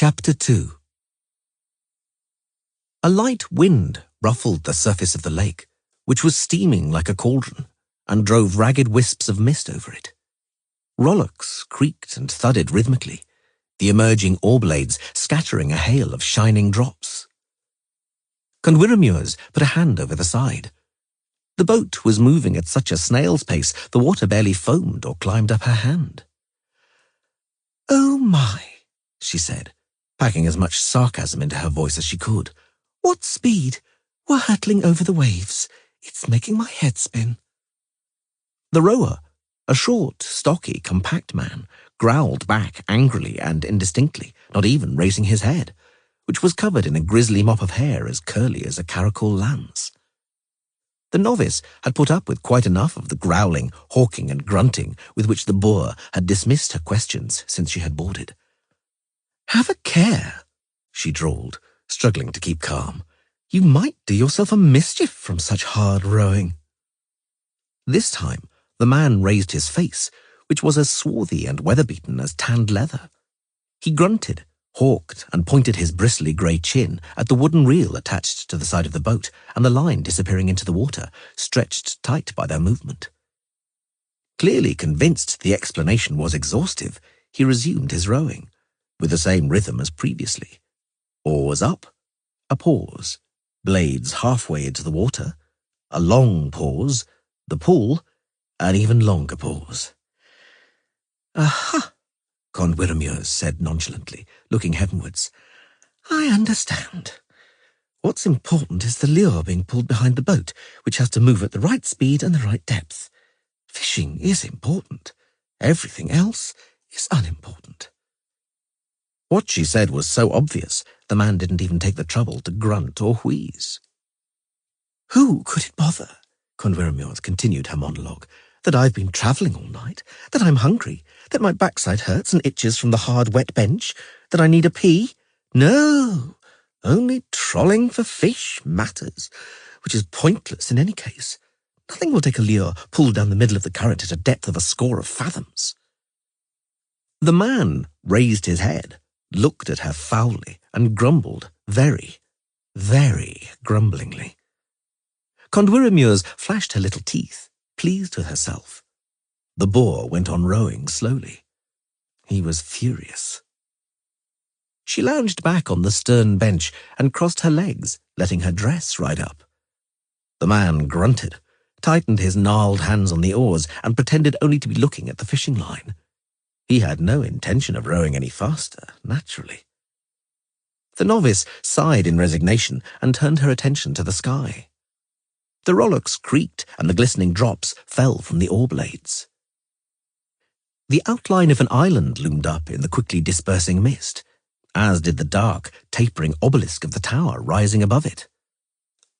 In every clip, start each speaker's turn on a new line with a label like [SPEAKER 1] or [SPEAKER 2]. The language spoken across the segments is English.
[SPEAKER 1] Chapter 2. A light wind ruffled the surface of the lake, which was steaming like a cauldron, and drove ragged wisps of mist over it. Rowlocks creaked and thudded rhythmically, the emerging oar blades scattering a hail of shining drops. Conwiramures put a hand over the side. The boat was moving at such a snail's pace the water barely foamed or climbed up her hand. "Oh my," she said, packing as much sarcasm into her voice as she could. "What speed! We're hurtling over the waves. It's making my head spin." The rower, a short, stocky, compact man, growled back angrily and indistinctly, not even raising his head, which was covered in a grisly mop of hair as curly as a caracole lamb's. The novice had put up with quite enough of the growling, hawking and grunting with which the boor had dismissed her questions since she had boarded. "Have a care," she drawled, struggling to keep calm. "You might do yourself a mischief from such hard rowing." This time, the man raised his face, which was as swarthy and weather-beaten as tanned leather. He grunted, hawked, and pointed his bristly grey chin at the wooden reel attached to the side of the boat and the line disappearing into the water, stretched tight by their movement. Clearly convinced the explanation was exhaustive, he resumed his rowing, with the same rhythm as previously. Oars up, a pause, blades halfway into the water, a long pause, the pull, an even longer pause. "Aha!" Conwiramures said nonchalantly, looking heavenwards. "I understand. What's important is the lure being pulled behind the boat, which has to move at the right speed and the right depth. Fishing is important. Everything else is unimportant." What she said was so obvious, the man didn't even take the trouble to grunt or wheeze. "Who could it bother?" Conwiramures continued her monologue. "That I've been travelling all night, that I'm hungry, that my backside hurts and itches from the hard, wet bench, that I need a pee? No, only trolling for fish matters, which is pointless in any case. Nothing will take a lure pulled down the middle of the current at a depth of a score of fathoms." The man raised his head, looked at her foully, and grumbled very, very grumblingly. Conwiramures flashed her little teeth, pleased with herself. The boor went on rowing slowly. He was furious. She lounged back on the stern bench and crossed her legs, letting her dress ride up. The man grunted, tightened his gnarled hands on the oars, and pretended only to be looking at the fishing line. He had no intention of rowing any faster, naturally. The novice sighed in resignation and turned her attention to the sky. The rowlocks creaked and the glistening drops fell from the oar blades. The outline of an island loomed up in the quickly dispersing mist, as did the dark, tapering obelisk of the tower rising above it.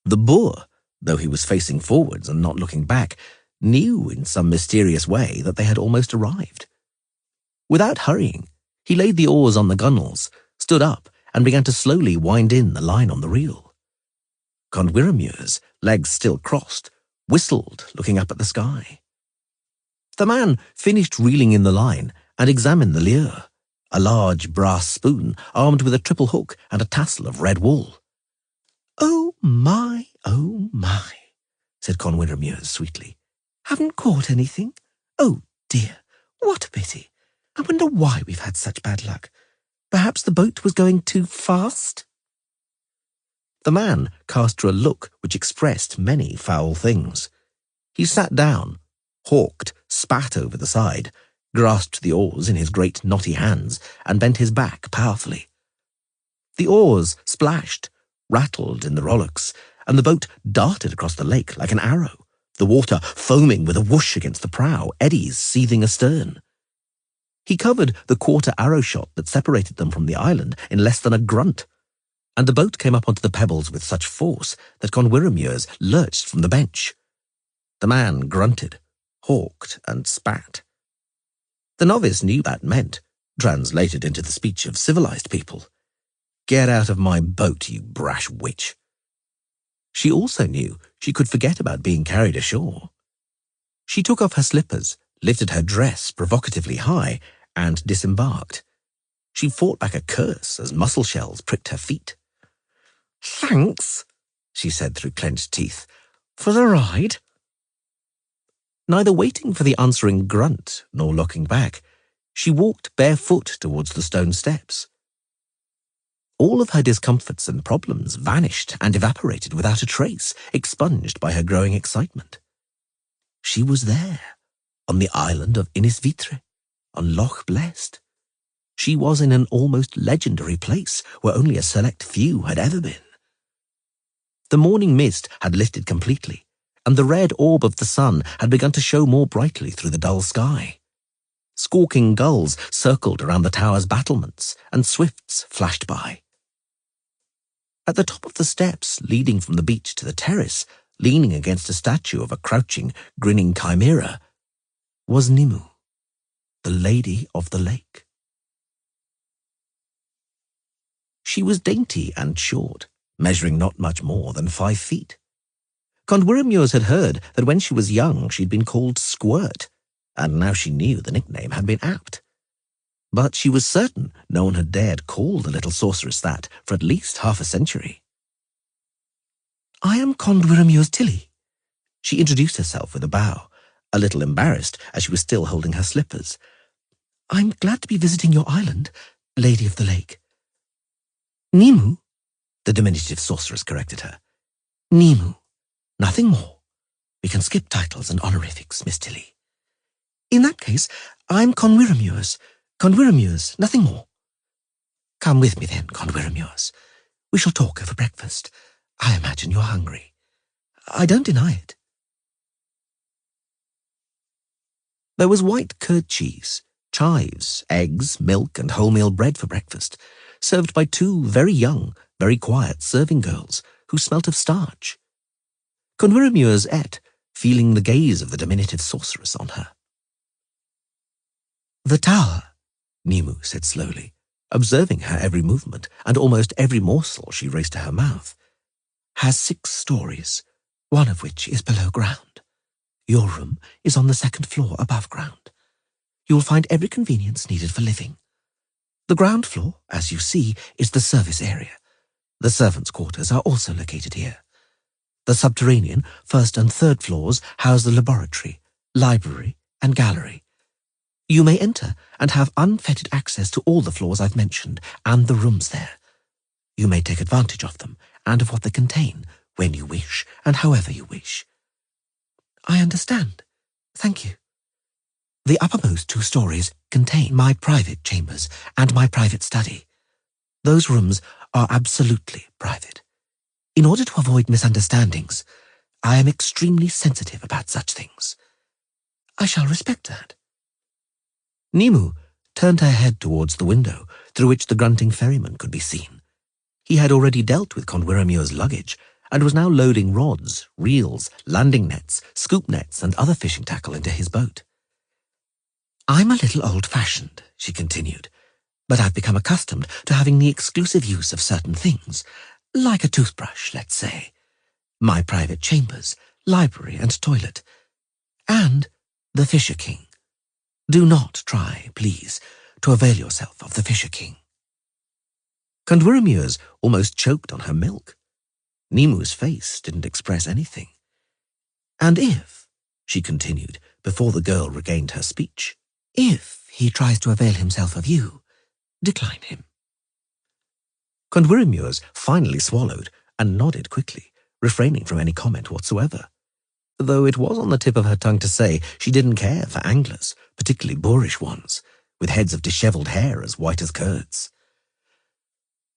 [SPEAKER 1] The boor, though he was facing forwards and not looking back, knew in some mysterious way that they had almost arrived. Without hurrying, he laid the oars on the gunwales, stood up, and began to slowly wind in the line on the reel. Conwiramures, legs still crossed, whistled, looking up at the sky. The man finished reeling in the line and examined the lure, a large brass spoon armed with a triple hook and a tassel of red wool. "Oh my," said Conwiramures sweetly. "Haven't caught anything? Oh dear, what a pity. I wonder why we've had such bad luck. Perhaps the boat was going too fast?" The man cast her a look which expressed many foul things. He sat down, hawked, spat over the side, grasped the oars in his great knotty hands, and bent his back powerfully. The oars splashed, rattled in the rowlocks, and the boat darted across the lake like an arrow, the water foaming with a whoosh against the prow, eddies seething astern. He covered the quarter arrow shot that separated them from the island in less than a grunt, and the boat came up onto the pebbles with such force that Conwiramures lurched from the bench. The man grunted, hawked, and spat. The novice knew that meant, translated into the speech of civilized people, "Get out of my boat, you brash witch." She also knew she could forget about being carried ashore. She took off her slippers, lifted her dress provocatively high, and disembarked. She fought back a curse as mussel shells pricked her feet. "Thanks," she said through clenched teeth, "for the ride." Neither waiting for the answering grunt nor looking back, she walked barefoot towards the stone steps. All of her discomforts and problems vanished and evaporated without a trace, expunged by her growing excitement. She was there, on the island of Innisvitre, on Loch Blest. She was in an almost legendary place where only a select few had ever been. The morning mist had lifted completely, and the red orb of the sun had begun to show more brightly through the dull sky. Squawking gulls circled around the tower's battlements, and swifts flashed by. At the top of the steps leading from the beach to the terrace, leaning against a statue of a crouching, grinning chimera, was Nimue, the Lady of the Lake. She was dainty and short, measuring not much more than 5 feet. Condwyrmures had heard that when she was young she'd been called Squirt, and now she knew the nickname had been apt. But she was certain no one had dared call the little sorceress that for at least half a century. "I am Condwyrmures Tilly." She introduced herself with a bow, a little embarrassed as she was still holding her slippers. "I'm glad to be visiting your island, Lady of the Lake." "Nimue," the diminutive sorceress corrected her. "Nimue, nothing more. We can skip titles and honorifics, Miss Tilly." "In that case, I'm Condwyrmures. Condwyrmures, nothing more." "Come with me then, Condwyrmures. We shall talk over breakfast. I imagine you're hungry. I don't deny it." There was white curd cheese, chives, eggs, milk, and wholemeal bread for breakfast, served by 2 very young, very quiet serving girls who smelt of starch. Condwyrmures ate, feeling the gaze of the diminutive sorceress on her. "The tower," Nimue said slowly, observing her every movement and almost every morsel she raised to her mouth, "has 6 stories, one of which is below ground. Your room is on the 2nd floor above ground. You will find every convenience needed for living. The ground floor, as you see, is the service area. The servants' quarters are also located here. The subterranean 1st and 3rd floors house the laboratory, library, and gallery. You may enter and have unfettered access to all the floors I've mentioned and the rooms there. You may take advantage of them and of what they contain when you wish and however you wish." "I understand. Thank you. The uppermost 2 stories contain my private chambers and my private study. Those rooms are absolutely private. In order to avoid misunderstandings, I am extremely sensitive about such things. I shall respect that." Nimue turned her head towards the window through which the grunting ferryman could be seen. He had already dealt with Condwyrmures' luggage and was now loading rods, reels, landing nets, scoop nets, and other fishing tackle into his boat. "I'm a little old-fashioned," she continued, "but I've become accustomed to having the exclusive use of certain things, like a toothbrush, let's say, my private chambers, library, and toilet, and the Fisher King. Do not try, please, to avail yourself of the Fisher King." Condwyrmures almost choked on her milk. Nimue's face didn't express anything. "And if," she continued, before the girl regained her speech, "if he tries to avail himself of you, decline him." Condwyrmures finally swallowed and nodded quickly, refraining from any comment whatsoever, though it was on the tip of her tongue to say she didn't care for anglers, particularly boorish ones, with heads of dishevelled hair as white as curds.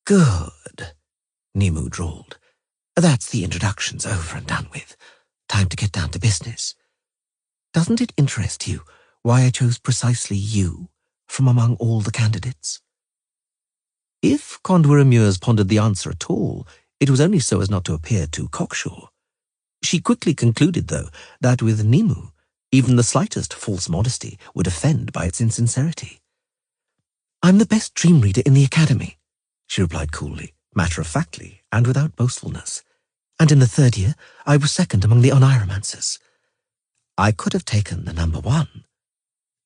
[SPEAKER 1] "Good," Nimue drawled. "That's the introductions over and done with. Time to get down to business. Doesn't it interest you why I chose precisely you from among all the candidates?" If Condwyrmures pondered the answer at all, it was only so as not to appear too cocksure. She quickly concluded, though, that with Nimue, even the slightest false modesty would offend by its insincerity. "I'm the best dream reader in the academy," she replied coolly, matter-of-factly, and without boastfulness. "And in the 3rd year, I was 2nd among the oneiromancers. I could have taken the number 1.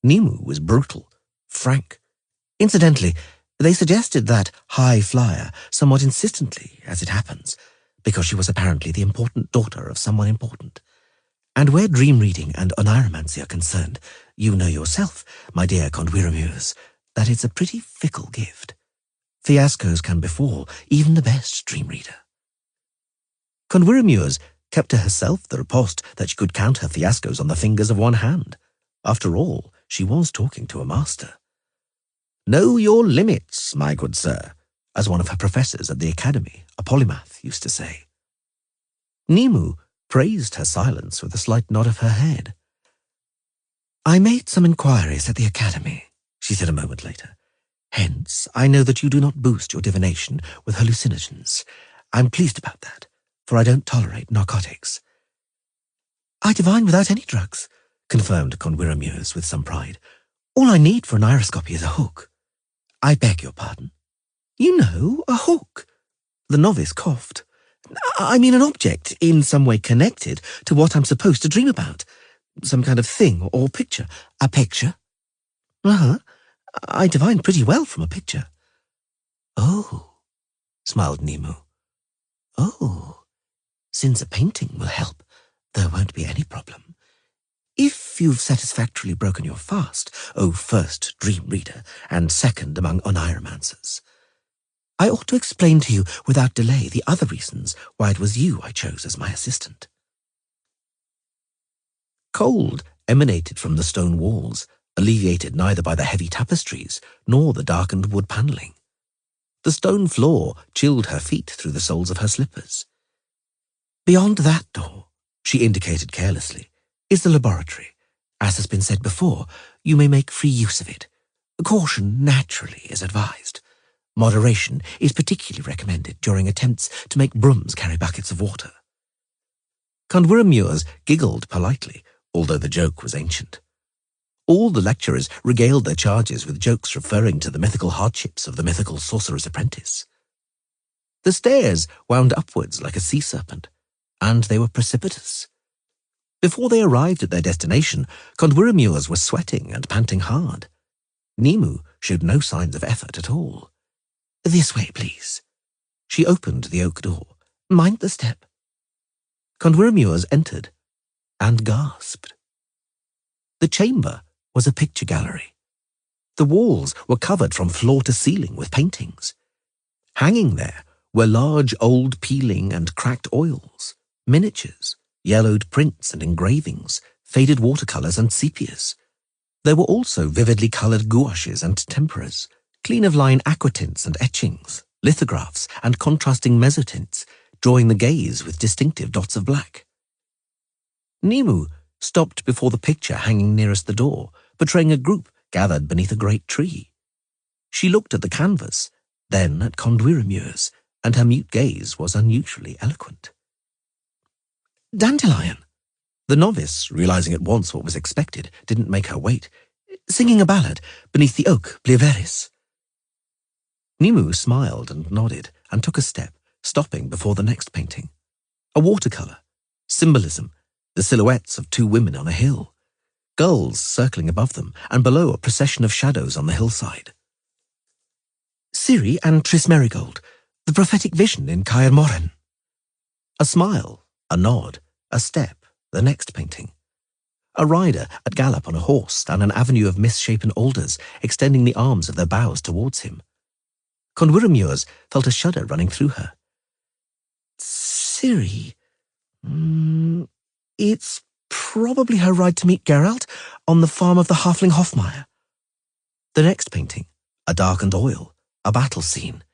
[SPEAKER 1] Nimue was brutal, frank. Incidentally, They suggested that high flyer somewhat insistently, as it happens, because she was apparently the important daughter of someone important. And where dream reading and oniromancy are concerned, you know yourself, my dear Conwiramures, that it's a pretty fickle gift. Fiascos can befall even the best dream reader. Conwiramures kept to herself the riposte that she could count her fiascos on the fingers of one hand. After all, she was talking to a master. Know your limits, my good sir, as one of her professors at the academy, a polymath, used to say. Nimue praised her silence with a slight nod of her head. I made some inquiries at the academy, she said a moment later. Hence, I know that you do not boost your divination with hallucinogens. I'm pleased about that, for I don't tolerate narcotics. I divine without any drugs, confirmed Conwiramures with some pride. All I need for an iroscopy is a hook. I beg your pardon. You know, a hook. The novice coughed. I mean an object in some way connected to what I'm supposed to dream about. Some kind of thing or picture. A picture? Uh-huh. I divine pretty well from a picture. Oh, smiled Nimue. Oh, since a painting will help, there won't be any problem. If you've satisfactorily broken your fast, O first dream reader and second among oniromancers, I ought to explain to you without delay the other reasons why it was you I chose as my assistant. Cold emanated from the stone walls, alleviated neither by the heavy tapestries nor the darkened wood panelling. The stone floor chilled her feet through the soles of her slippers. Beyond that door, she indicated carelessly, is the laboratory. As has been said before, you may make free use of it. Caution, naturally, is advised. Moderation is particularly recommended during attempts to make brooms carry buckets of water. Conwiramures giggled politely, although the joke was ancient. All the lecturers regaled their charges with jokes referring to the mythical hardships of the mythical sorcerer's apprentice. The stairs wound upwards like a sea serpent, and they were precipitous. Before they arrived at their destination, Conwiramures was sweating and panting hard. Nimue showed no signs of effort at all. This way, please. She opened the oak door. Mind the step. Conwiramures entered and gasped. The chamber was a picture gallery. The walls were covered from floor to ceiling with paintings. Hanging there were large old peeling and cracked oils, miniatures, yellowed prints and engravings, faded watercolours and sepias. There were also vividly coloured gouaches and temperas, clean-of-line aquatints and etchings, lithographs and contrasting mezzotints, drawing the gaze with distinctive dots of black. Nimue stopped before the picture hanging nearest the door, portraying a group gathered beneath a great tree. She looked at the canvas, then at Conwiramures, and her mute gaze was unusually eloquent. Dandelion. The novice, realizing at once what was expected, didn't make her wait. Singing a ballad beneath the oak, Blieveris. Nimue smiled and nodded and took a step, stopping before the next painting. A watercolour. Symbolism. The silhouettes of two women on a hill. Gulls circling above them, and below a procession of shadows on the hillside. Ciri and Tris Merigold. The prophetic vision in Caer Moren. A smile. A nod. A step. The next painting. A rider at gallop on a horse down an avenue of misshapen alders, extending the arms of their boughs towards him. Conwiramures felt a shudder running through her. Ciri? It's probably her ride to meet Geralt on the farm of the halfling Hofmeyer. The next painting, a darkened oil, a battle scene.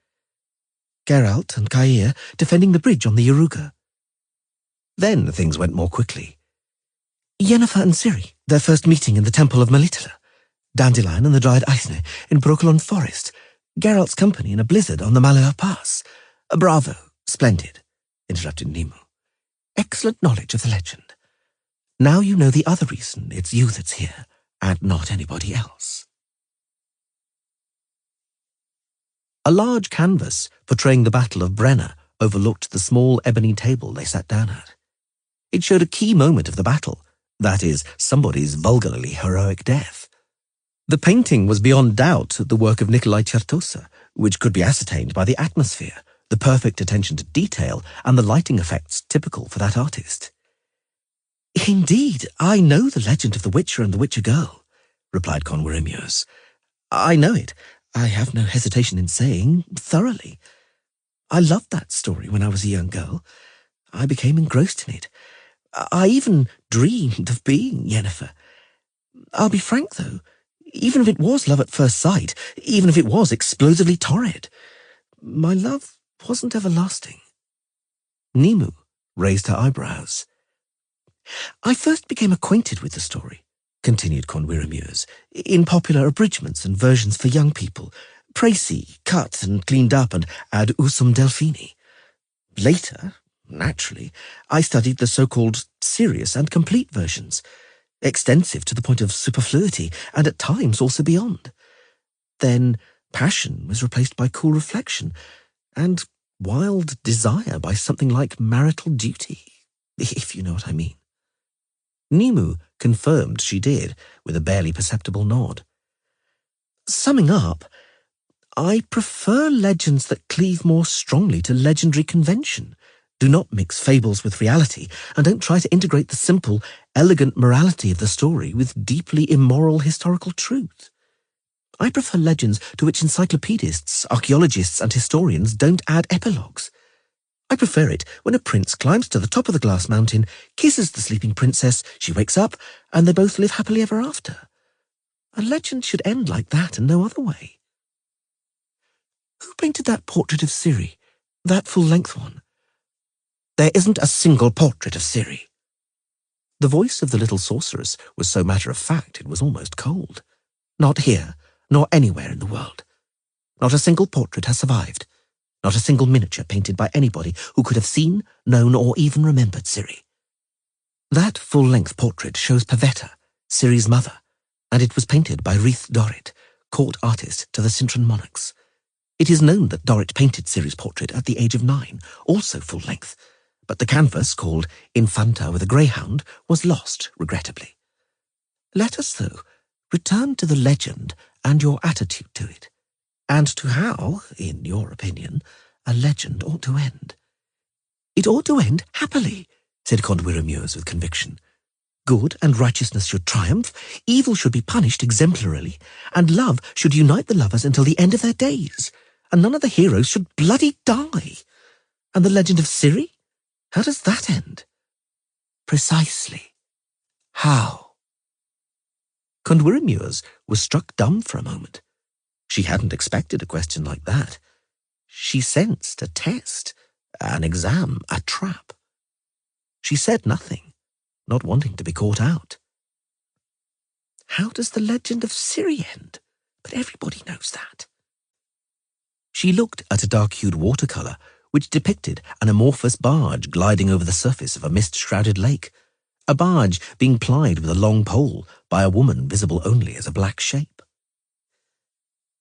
[SPEAKER 1] Geralt and Caer defending the bridge on the Yaruga. Then things went more quickly. Yennefer and Ciri, their first meeting in the Temple of Melitele. Dandelion and the Dryad Eithne in Brooklyn Forest. Geralt's company in a blizzard on the Malheur Pass. Bravo, splendid, interrupted Nimue. Excellent knowledge of the legend. Now you know the other reason it's you that's here, and not anybody else. A large canvas portraying the Battle of Brenna overlooked the small ebony table they sat down at. It showed a key moment of the battle, that is, somebody's vulgarly heroic death. The painting was beyond doubt the work of Nikolai Chertosa, which could be ascertained by the atmosphere, the perfect attention to detail, and the lighting effects typical for that artist. "Indeed, I know the legend of the Witcher and the Witcher girl," replied Conwirimius. "I know it, I have no hesitation in saying, thoroughly. I loved that story when I was a young girl. I became engrossed in it. I even dreamed of being Yennefer. I'll be frank, though. Even if it was love at first sight, even if it was explosively torrid, my love wasn't everlasting." Nimu raised her eyebrows. "I first became acquainted with the story," continued Conwirimius, "in popular abridgments and versions for young people, précis, cut and cleaned up and ad usum Delphini. Later, naturally, I studied the so-called serious and complete versions, extensive to the point of superfluity, and at times also beyond. Then passion was replaced by cool reflection, and wild desire by something like marital duty, if you know what I mean." Nimu confirmed she did, with a barely perceptible nod. "Summing up, I prefer legends that cleave more strongly to legendary convention, do not mix fables with reality, and don't try to integrate the simple, elegant morality of the story with deeply immoral historical truth. I prefer legends to which encyclopedists, archaeologists, and historians don't add epilogues. I prefer it when a prince climbs to the top of the glass mountain, kisses the sleeping princess, she wakes up, and they both live happily ever after. A legend should end like that and no other way." "Who painted that portrait of Ciri? That full-length one?" "There isn't a single portrait of Ciri." The voice of the little sorceress was so matter-of-fact it was almost cold. "Not here, nor anywhere in the world. Not a single portrait has survived. Not a single miniature painted by anybody who could have seen, known, or even remembered Ciri. That full-length portrait shows Pavetta, Ciri's mother, and it was painted by Rhys Dorrit, court artist to the Cintran monarchs. It is known that Dorrit painted Ciri's portrait at the age of 9, also full-length, but the canvas, called Infanta with a Greyhound, was lost, regrettably. Let us, though, return to the legend and your attitude to it, and to how, in your opinion, a legend ought to end." "It ought to end happily," said Conwirimius with conviction. "Good and righteousness should triumph, evil should be punished exemplarily, and love should unite the lovers until the end of their days, and none of the heroes should bloody die. And the legend of Ciri? How does that end?" "Precisely. How?" Conwirimius was struck dumb for a moment. She hadn't expected a question like that. She sensed a test, an exam, a trap. She said nothing, not wanting to be caught out. How does the legend of Ciri end? But everybody knows that. She looked at a dark-hued watercolour which depicted an amorphous barge gliding over the surface of a mist-shrouded lake, a barge being plied with a long pole by a woman visible only as a black shape.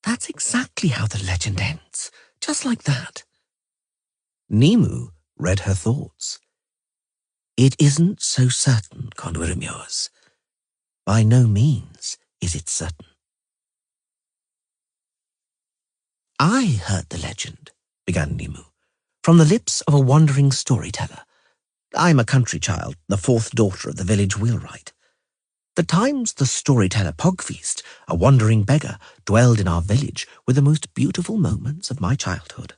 [SPEAKER 1] "That's exactly how the legend ends, just like that." Nimu read her thoughts. "It isn't so certain, Conwirimius. By no means is it certain." "I heard the legend," began Nimu, "from the lips of a wandering storyteller. I'm a country child, the 4th daughter of the village wheelwright. The times the storyteller Pogfeast, a wandering beggar, dwelled in our village were the most beautiful moments of my childhood.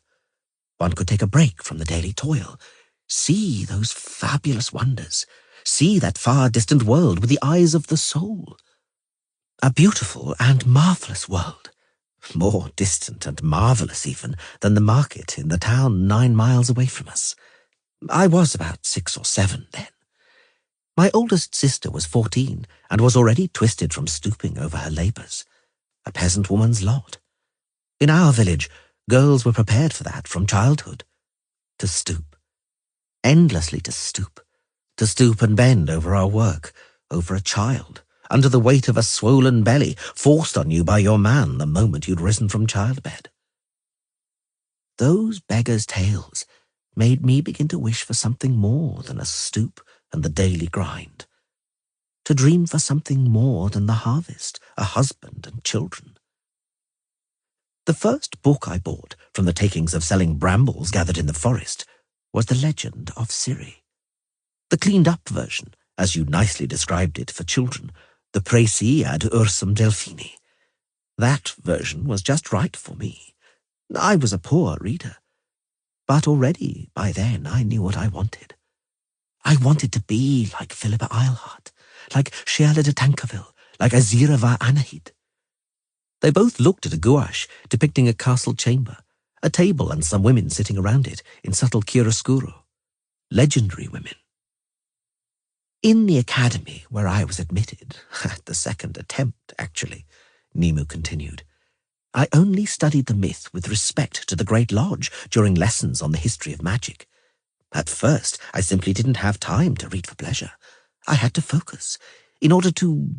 [SPEAKER 1] One could take a break from the daily toil, see those fabulous wonders, see that far-distant world with the eyes of the soul. A beautiful and marvellous world, more distant and marvellous even than the market in the town 9 miles away from us. I was about 6 or 7 then. My oldest sister was 14 and was already twisted from stooping over her labours. A peasant woman's lot. In our village, girls were prepared for that from childhood. To stoop. Endlessly to stoop and bend over our work, over a child, under the weight of a swollen belly forced on you by your man the moment you'd risen from childbed. Those beggars' tales made me begin to wish for something more than a stoop and the daily grind. to dream for something more than the harvest, a husband and children. The first book I bought from the takings of selling brambles gathered in the forest was The Legend of Ciri. The cleaned-up version, as you nicely described it for children, the Précis ad Ursum Delphini. That version was just right for me. I was a poor reader, but already by then I knew what I wanted. I wanted to be like Philippa Eilhart, like Sheila de Tancarville, like Azira va Anahid. They both looked at a gouache depicting a castle chamber, a table and some women sitting around it in subtle chiaroscuro. Legendary women. In the academy where I was admitted, at the second attempt, actually, Nemu continued, I only studied the myth with respect to the Great Lodge during lessons on the history of magic. At first, I simply didn't have time to read for pleasure. I had to focus in order to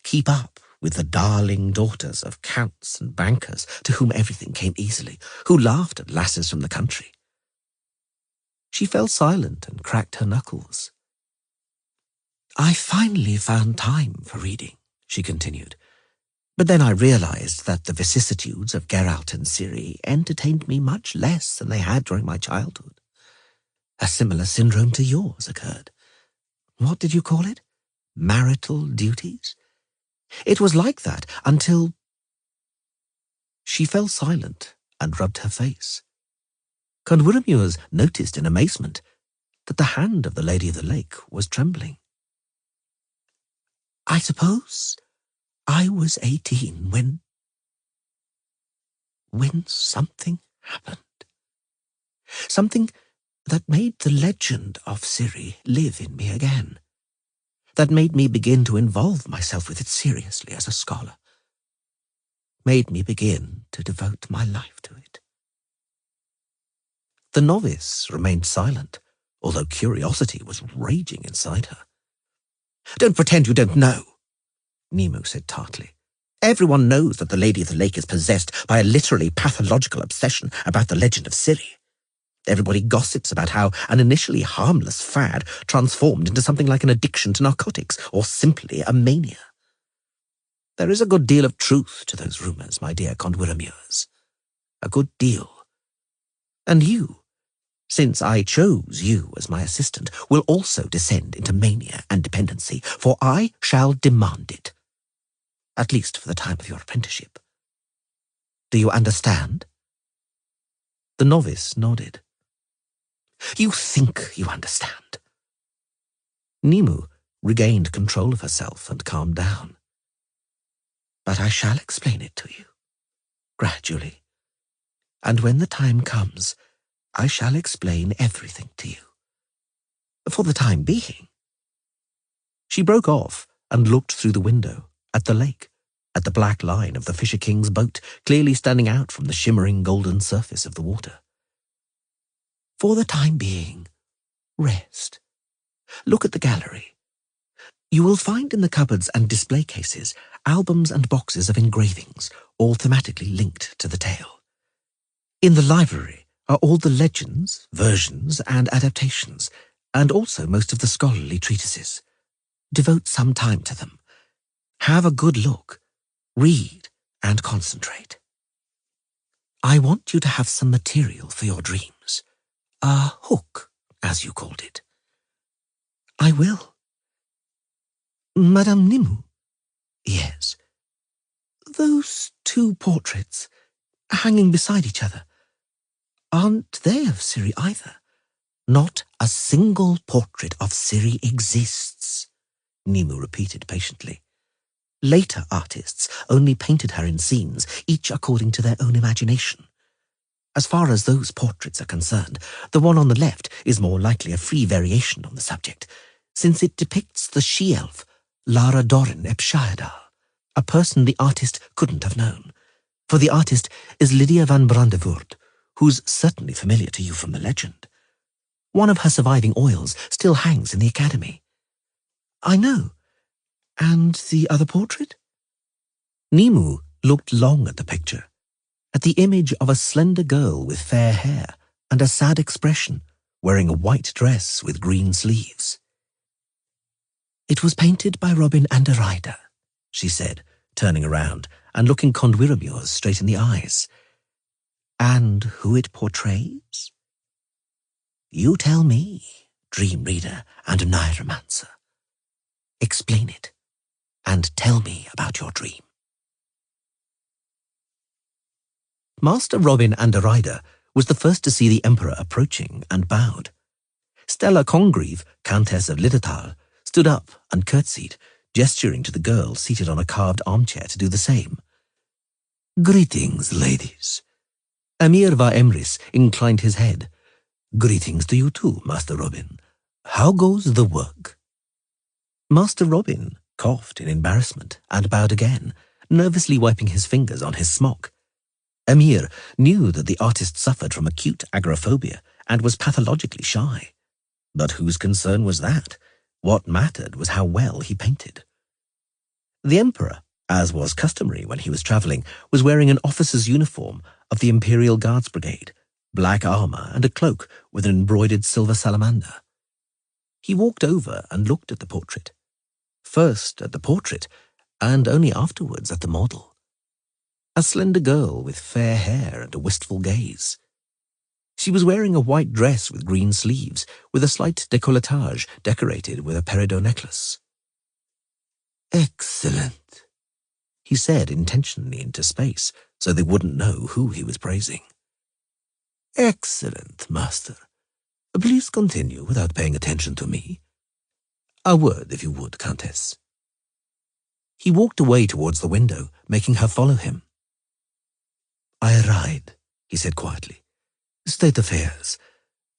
[SPEAKER 1] keep up with the darling daughters of counts and bankers to whom everything came easily, who laughed at lasses from the country. She fell silent and cracked her knuckles. I finally found time for reading, she continued, but then I realized that the vicissitudes of Geralt and Ciri entertained me much less than they had during my childhood. A similar syndrome to yours occurred. What did you call it? Marital duties? It was like that until... She fell silent and rubbed her face. Conwyrmures noticed in amazement that the hand of the Lady of the Lake was trembling. I suppose I was 18 when something happened. Something that made the legend of Ciri live in me again. That made me begin to involve myself with it seriously as a scholar. Made me begin to devote my life to it. The novice remained silent, although curiosity was raging inside her. Don't pretend you don't know, Nemu said tartly. Everyone knows that the Lady of the Lake is possessed by a literally pathological obsession about the legend of Ciri. Everybody gossips about how an initially harmless fad transformed into something like an addiction to narcotics, or simply a mania. There is a good deal of truth to those rumours, my dear Conwyrmures. A good deal. And you, since I chose you as my assistant, will also descend into mania and dependency, for I shall demand it. At least for the time of your apprenticeship. Do you understand? The novice nodded. You think you understand. Nemu regained control of herself and calmed down. But I shall explain it to you, gradually. And when the time comes, I shall explain everything to you. For the time being. She broke off and looked through the window, at the lake, at the black line of the Fisher King's boat clearly standing out from the shimmering golden surface of the water. For the time being, rest. Look at the gallery. You will find in the cupboards and display cases albums and boxes of engravings, all thematically linked to the tale. In the library are all the legends, versions, and adaptations, and also most of the scholarly treatises. Devote some time to them. Have a good look, read, and concentrate. I want you to have some material for your dreams. A hook, as you called it. I will. Madame Nemu? Yes. Those two portraits, hanging beside each other, aren't they of Ciri either? Not a single portrait of Ciri exists, Nemu repeated patiently. Later artists only painted her in scenes, each according to their own imagination. As far as those portraits are concerned, the one on the left is more likely a free variation on the subject, since it depicts the she-elf, Lara Dorin ep Shairdal, a person the artist couldn't have known. For the artist is Lydia van Brandevoort, who's certainly familiar to you from the legend. One of her surviving oils still hangs in the academy. I know. And the other portrait? Nemu looked long at the picture, at the image of a slender girl with fair hair and a sad expression, wearing a white dress with green sleeves. It was painted by Robin and a rider, she said, turning around and looking Condwiramure straight in the eyes. And who it portrays? You tell me, dream reader and nigromancer. Explain it, and tell me about your dream. Master Robin and a rider was the first to see the Emperor approaching and bowed. Stella Congreve, Countess of Liddertal, stood up and curtsied, gesturing to the girl seated on a carved armchair to do the same. Greetings, ladies. Emir va Emrys inclined his head. Greetings to you too, Master Robin. How goes the work? Master Robin coughed in embarrassment and bowed again, nervously wiping his fingers on his smock. Emir knew that the artist suffered from acute agoraphobia and was pathologically shy. But whose concern was that? What mattered was how well he painted. The Emperor, as was customary when he was travelling, was wearing an officer's uniform of the Imperial Guards Brigade, black armour and a cloak with an embroidered silver salamander. He walked over and looked at the portrait. First at the portrait, and only afterwards at the model. A slender girl with fair hair and a wistful gaze. She was wearing a white dress with green sleeves, with a slight décolletage decorated with a peridot necklace. Excellent, he said intentionally into space, so they wouldn't know who he was praising. Excellent, master. Please continue without paying attention to me. A word, if you would, Countess. He walked away towards the window, making her follow him. I ride, he said quietly. State affairs.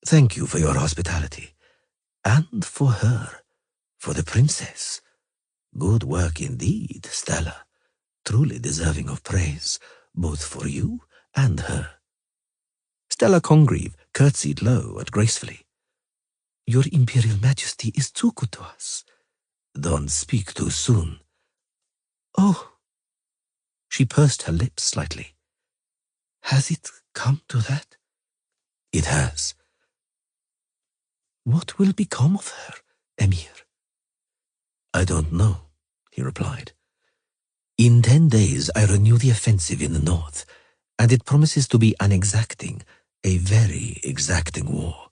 [SPEAKER 1] Thank you for your hospitality. And for her, for the princess. Good work indeed, Stella. Truly deserving of praise, both for you and her. Stella Congreve curtsied low and gracefully. Your Imperial Majesty is too good to us. Don't speak too soon. Oh. She pursed her lips slightly. Has it come to that? It has. What will become of her, Emir? I don't know, he replied. In 10 days I renew the offensive in the north, and it promises to be an exacting, a very exacting war.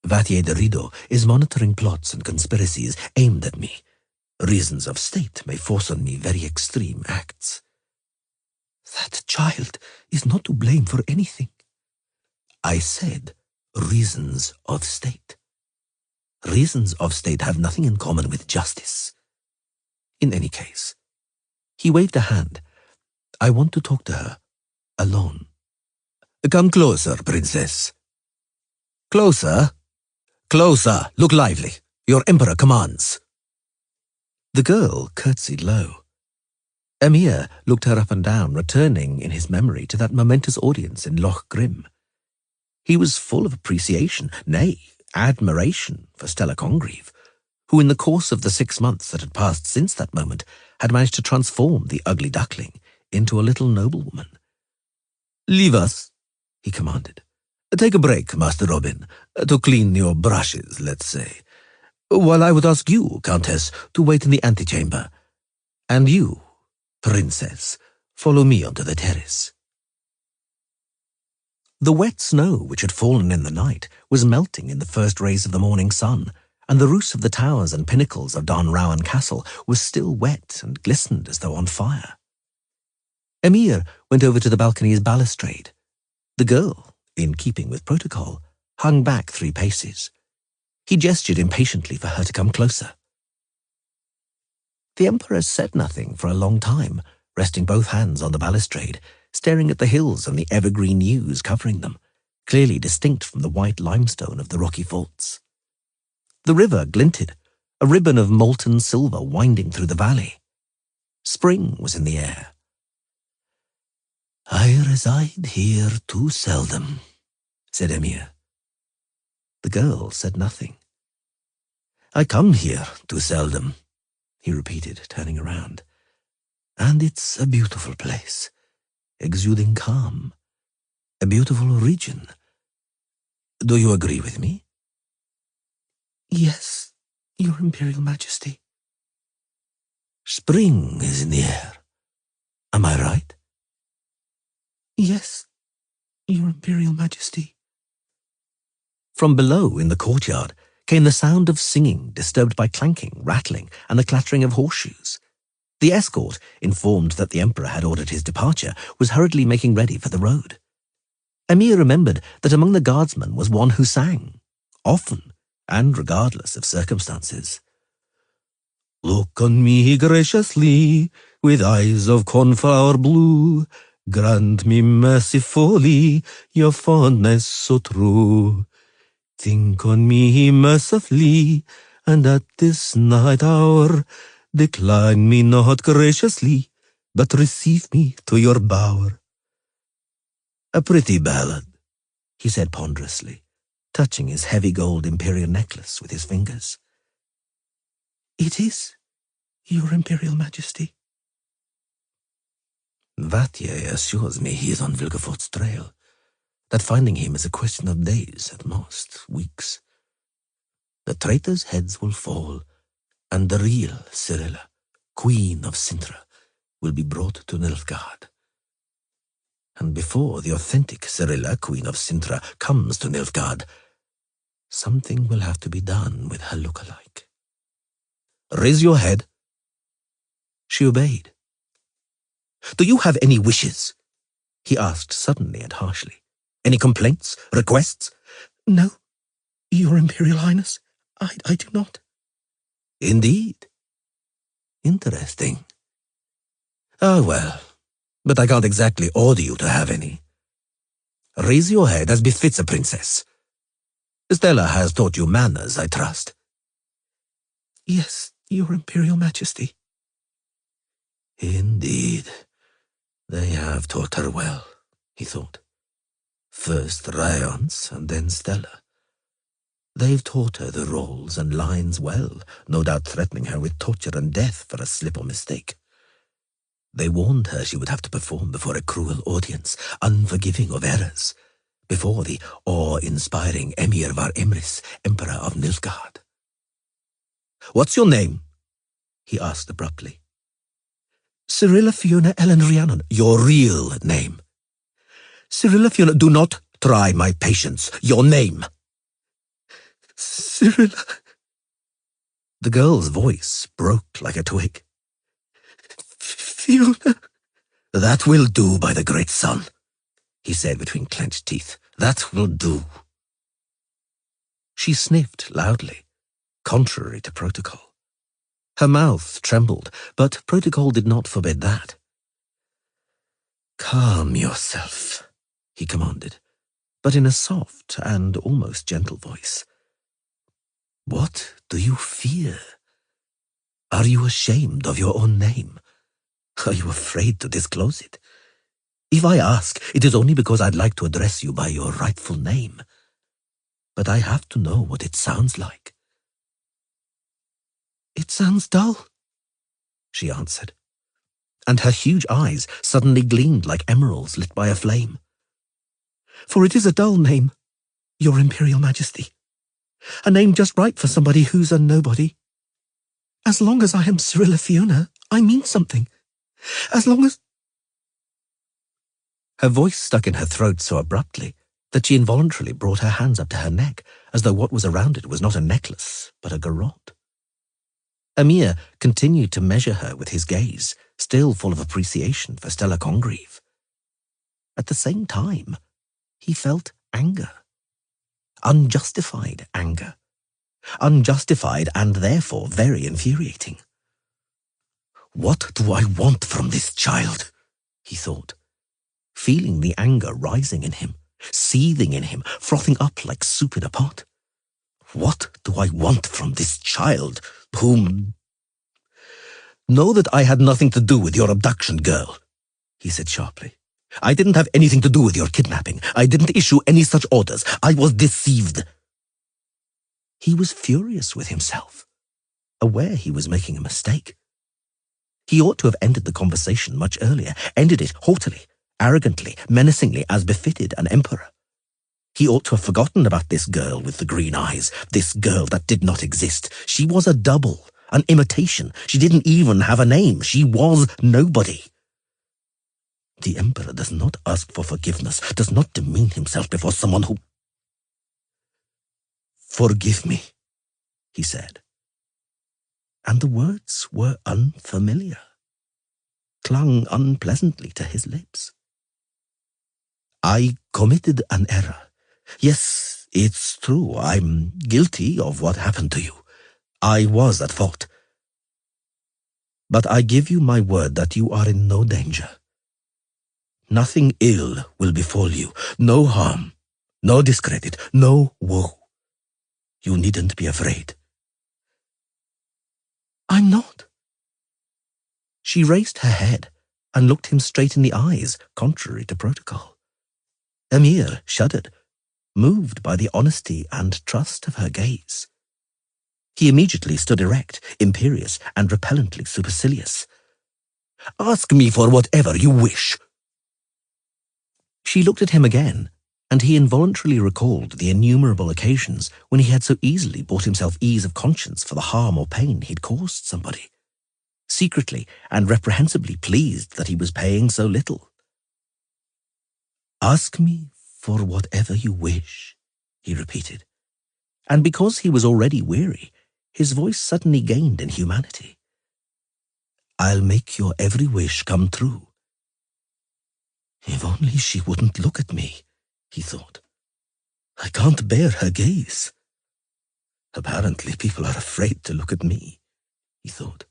[SPEAKER 1] Vattier de Rideau is monitoring plots and conspiracies aimed at me. Reasons of state may force on me very extreme acts. That child is not to blame for anything. I said reasons of state. Reasons of state have nothing in common with justice. In any case, he waved a hand. I want to talk to her, alone. Come closer, princess. Closer? Closer, look lively. Your emperor commands. The girl curtsied low. Emir looked her up and down, returning in his memory to that momentous audience in Loch Grim. He was full of appreciation, nay, admiration for Stella Congreve, who in the course of the 6 months that had passed since that moment had managed to transform the ugly duckling into a little noblewoman. Leave us, he commanded. Take a break, Master Robin, to clean your brushes, let's say, while I would ask you, Countess, to wait in the antechamber, and you, Princess, follow me onto the terrace. The wet snow which had fallen in the night was melting in the first rays of the morning sun, and the roofs of the towers and pinnacles of Don Rowan Castle was still wet and glistened as though on fire. Emir went over to the balcony's balustrade. The girl, in keeping with protocol, hung back 3 paces. He gestured impatiently for her to come closer. The Emperor said nothing for a long time, resting both hands on the balustrade, staring at the hills and the evergreen yews covering them, clearly distinct from the white limestone of the rocky vaults. The river glinted, a ribbon of molten silver winding through the valley. Spring was in the air. I reside here too seldom, said Emir. The girl said nothing. I come here too seldom, he repeated, turning around. And it's a beautiful place, exuding calm, a beautiful region. Do you agree with me? Yes, Your Imperial Majesty, Spring is near. Am I right?
[SPEAKER 2] Yes, Your Imperial Majesty.
[SPEAKER 1] From below in the courtyard came the sound of singing, disturbed by clanking, rattling, and the clattering of horseshoes. The escort, informed that the Emperor had ordered his departure, was hurriedly making ready for the road. Emir remembered that among the guardsmen was one who sang, often, and regardless of circumstances. Look on me graciously, with eyes of cornflower blue, grant me mercifully your fondness so true. Think on me mercifully, and at this night hour, decline me not graciously, but receive me to your bower. A pretty ballad, he said ponderously, touching his heavy gold imperial necklace with his fingers.
[SPEAKER 2] It is, Your Imperial Majesty.
[SPEAKER 1] Vatye assures me he is on Vilgefort's trail, that finding him is a question of days, at most, weeks. The traitors' heads will fall, and the real Cirilla, Queen of Sintra, will be brought to Nilfgaard. And before the authentic Cirilla, Queen of Sintra, comes to Nilfgaard, something will have to be done with her look-alike. Raise your head. She obeyed. Do you have any wishes? He asked suddenly and harshly. Any complaints? Requests?
[SPEAKER 2] No, Your Imperial Highness, I do not.
[SPEAKER 1] Indeed. Interesting. Ah, well, but I can't exactly order you to have any. Raise your head as befits a princess. Stella has taught you manners, I trust.
[SPEAKER 2] Yes, Your Imperial Majesty.
[SPEAKER 1] Indeed, they have taught her well, he thought. First Ryance and then Stella. They've taught her the roles and lines well, no doubt threatening her with torture and death for a slip or mistake. They warned her she would have to perform before a cruel audience, unforgiving of errors, before the awe-inspiring Emir Var Emrys, Emperor of Nilfgaard. What's your name? He asked abruptly.
[SPEAKER 2] Cirilla Fiona Ellen Rhiannon.
[SPEAKER 1] Your real name.
[SPEAKER 2] Cirilla Fiona.
[SPEAKER 1] Do not try my patience. Your name.
[SPEAKER 2] Cirilla.
[SPEAKER 1] The girl's voice broke like a twig.
[SPEAKER 2] Fiona.
[SPEAKER 1] That will do, by the great sun, he said between clenched teeth. That will do. She sniffed loudly, contrary to protocol. Her mouth trembled, but protocol did not forbid that. Calm yourself, he commanded, but in a soft and almost gentle voice. What do you fear? Are you ashamed of your own name? Are you afraid to disclose it? If I ask, it is only because I'd like to address you by your rightful name. But I have to know what it sounds like.
[SPEAKER 2] It sounds dull,
[SPEAKER 1] she answered, and her huge eyes suddenly gleamed like emeralds lit by a flame.
[SPEAKER 2] For it is a dull name, Your Imperial Majesty. A name just right for somebody who's a nobody. As long as I am Cirilla Fiona, I mean something. As long as...
[SPEAKER 1] Her voice stuck in her throat so abruptly that she involuntarily brought her hands up to her neck, as though what was around it was not a necklace, but a garrote. Emir continued to measure her with his gaze, still full of appreciation for Stella Congreve. At the same time, he felt anger. Unjustified anger. Unjustified and therefore very infuriating. What do I want from this child? He thought, feeling the anger rising in him, seething in him, frothing up like soup in a pot. What do I want from this child, whom... Know that I had nothing to do with your abduction, girl, he said sharply. I didn't have anything to do with your kidnapping. I didn't issue any such orders. I was deceived. He was furious with himself, aware he was making a mistake. He ought to have ended the conversation much earlier, ended it haughtily, arrogantly, menacingly, as befitted an emperor. He ought to have forgotten about this girl with the green eyes, this girl that did not exist. She was a double, an imitation. She didn't even have a name. She was nobody. The Emperor does not ask for forgiveness, does not demean himself before someone who... "Forgive me," he said. And the words were unfamiliar, clung unpleasantly to his lips. "I committed an error. Yes, it's true. I'm guilty of what happened to you. I was at fault. But I give you my word that you are in no danger. Nothing ill will befall you, no harm, no discredit, no woe. You needn't be afraid." "I'm not." She raised her head and looked him straight in the eyes, contrary to protocol. Emir shuddered, moved by the honesty and trust of her gaze. He immediately stood erect, imperious and repellently supercilious. "Ask me for whatever you wish." She looked at him again, and he involuntarily recalled the innumerable occasions when he had so easily bought himself ease of conscience for the harm or pain he'd caused somebody, secretly and reprehensibly pleased that he was paying so little. "Ask me for whatever you wish," he repeated, and because he was already weary, his voice suddenly gained in humanity. "I'll make your every wish come true." If only she wouldn't look at me, he thought. I can't bear her gaze. Apparently people are afraid to look at me, he thought.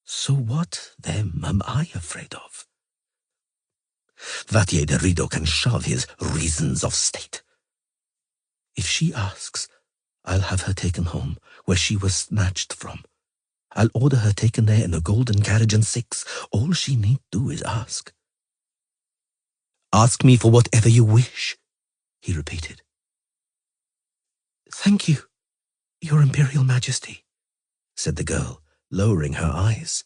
[SPEAKER 1] So what, then, am I afraid of? Vattier de Rideau can shove his reasons of state. If she asks, I'll have her taken home, where she was snatched from. I'll order her taken there in a golden carriage and 6. All she need do is ask. Ask me for whatever you wish, he repeated. Thank you, Your Imperial Majesty, said the girl, lowering her eyes.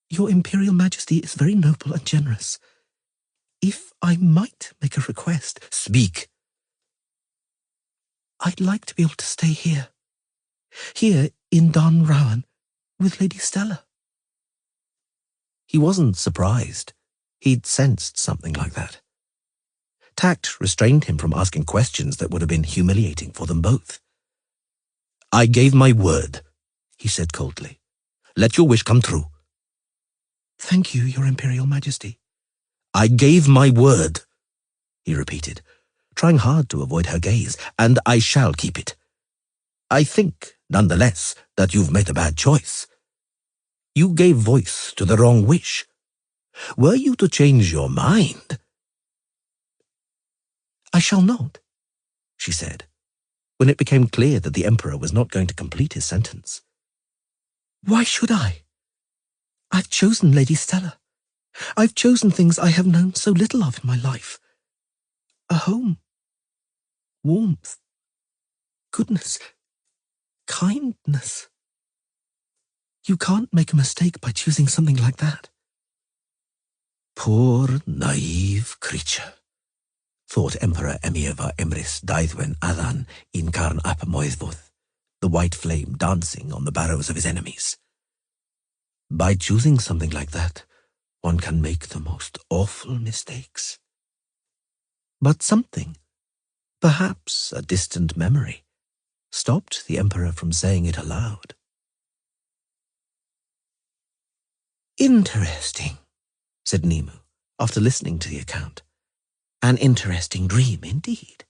[SPEAKER 1] Your Imperial Majesty is very noble and generous. If I might make a request... Speak. I'd like to be able to stay here. Here in Don Rowan with Lady Stella. He wasn't surprised. He'd sensed something like that. Tact restrained him from asking questions that would have been humiliating for them both. I gave my word, he said coldly. Let your wish come true. Thank you, Your Imperial Majesty. I gave my word, he repeated, trying hard to avoid her gaze, and I shall keep it. I think, nonetheless, that you've made a bad choice. You gave voice to the wrong wish. Were you to change your mind? I shall not, she said, when it became clear that the Emperor was not going to complete his sentence. Why should I? I've chosen Lady Stella. I've chosen things I have known so little of in my life. A home, warmth, goodness, kindness. You can't make a mistake by choosing something like that. Poor, naive creature, thought Emperor Emir va Emrys Daithwen Adhan in Carn ap Moethvoth, the white flame dancing on the barrows of his enemies. By choosing something like that, one can make the most awful mistakes. But something, perhaps a distant memory, stopped the Emperor from saying it aloud. Interesting, said Nimue, after listening to the account. An interesting dream indeed.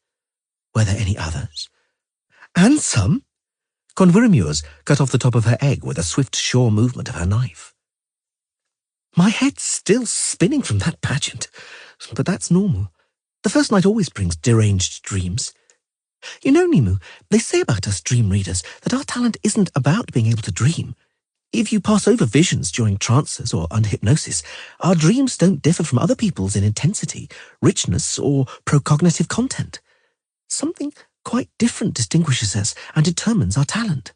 [SPEAKER 1] Were there any others? And some. Convirmures cut off the top of her egg with a swift, sure movement of her knife. My head's still spinning from that pageant, but that's normal. The first night always brings deranged dreams. You know, Nimue, they say about us dream readers that our talent isn't about being able to dream. If you pass over visions during trances or under hypnosis, our dreams don't differ from other people's in intensity, richness, or procognitive content. Something quite different distinguishes us and determines our talent.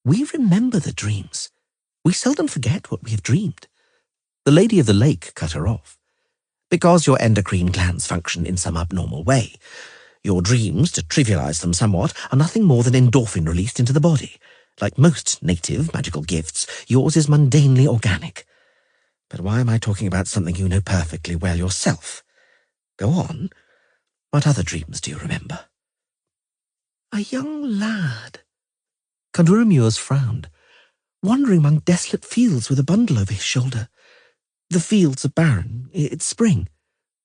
[SPEAKER 1] We remember the dreams. We seldom forget what we have dreamed. The Lady of the Lake cut her off. Because your endocrine glands function in some abnormal way. Your dreams, to trivialize them somewhat, are nothing more than endorphin released into the body. Like most native magical gifts, yours is mundanely organic. But why am I talking about something you know perfectly well yourself? Go on. What other dreams do you remember?
[SPEAKER 2] A young lad. Condoremures frowned, wandering among desolate fields with a bundle over his shoulder. The fields are barren. It's spring.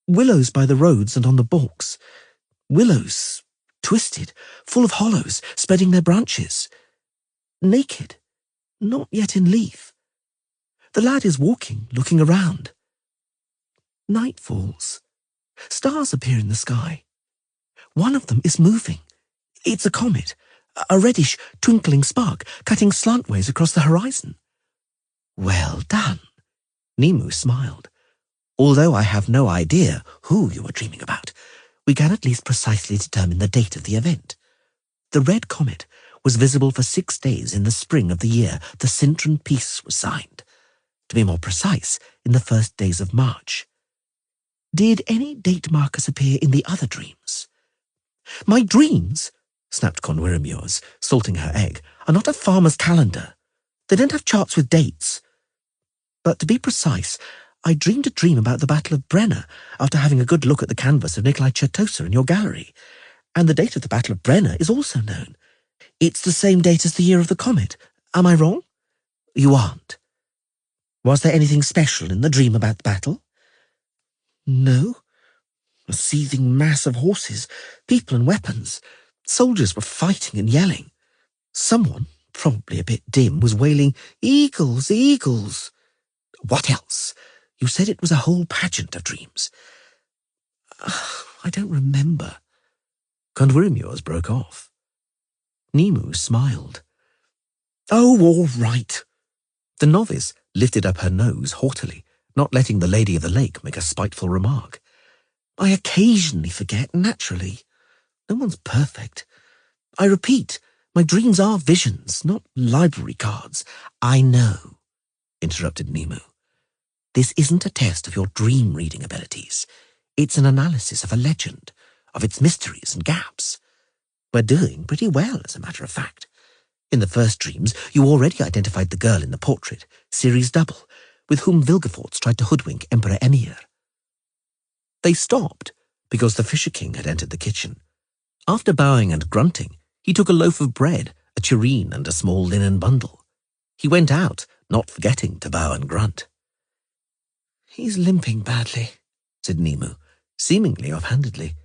[SPEAKER 2] Willows by the roads and on the balks. Willows, twisted, full of hollows, spreading their branches. Naked, not yet in leaf. The lad is walking, looking around. Night falls. Stars appear in the sky. One of them is moving. It's a comet, a reddish, twinkling spark cutting slantways across the horizon.
[SPEAKER 1] Well done. Nimu smiled. Although I have no idea who you were dreaming about, we can at least precisely determine the date of the event. The red comet was visible for 6 days in the spring of the year the Cintran peace was signed. To be more precise, in the first days of March. Did any date markers appear in the other dreams?
[SPEAKER 2] My dreams, snapped Conwyremures, salting her egg, are not a farmer's calendar. They don't have charts with dates. But to be precise, I dreamed a dream about the Battle of Brenna after having a good look at the canvas of Nikolai Chertosa in your gallery. And the date of the Battle of Brenna is also known. It's the same date as the year of the comet. Am I wrong?
[SPEAKER 1] You aren't. Was there anything special in the dream about the battle?
[SPEAKER 2] No. A seething mass of horses, people and weapons. Soldiers were fighting and yelling. Someone, probably a bit dim, was wailing, "Eagles, eagles!"
[SPEAKER 1] What else? You said it was a whole pageant of dreams.
[SPEAKER 2] I don't remember.
[SPEAKER 1] Condoremures broke off. Nimu smiled.
[SPEAKER 2] Oh, all right.
[SPEAKER 1] The novice lifted up her nose haughtily, not letting the Lady of the Lake make a spiteful remark.
[SPEAKER 2] I occasionally forget, naturally. No one's perfect. I repeat, my dreams are visions, not library cards.
[SPEAKER 1] I know, interrupted Nimu. This isn't a test of your dream-reading abilities. It's an analysis of a legend, of its mysteries and gaps. We're doing pretty well, as a matter of fact. In the first dreams, you already identified the girl in the portrait, Ciri's double, with whom Vilgefortz tried to hoodwink Emperor Emir. They stopped, because the Fisher King had entered the kitchen. After bowing and grunting, he took a loaf of bread, a tureen, and a small linen bundle. He went out, not forgetting to bow and grunt.
[SPEAKER 2] He's limping badly, said Nimu,
[SPEAKER 1] seemingly offhandedly.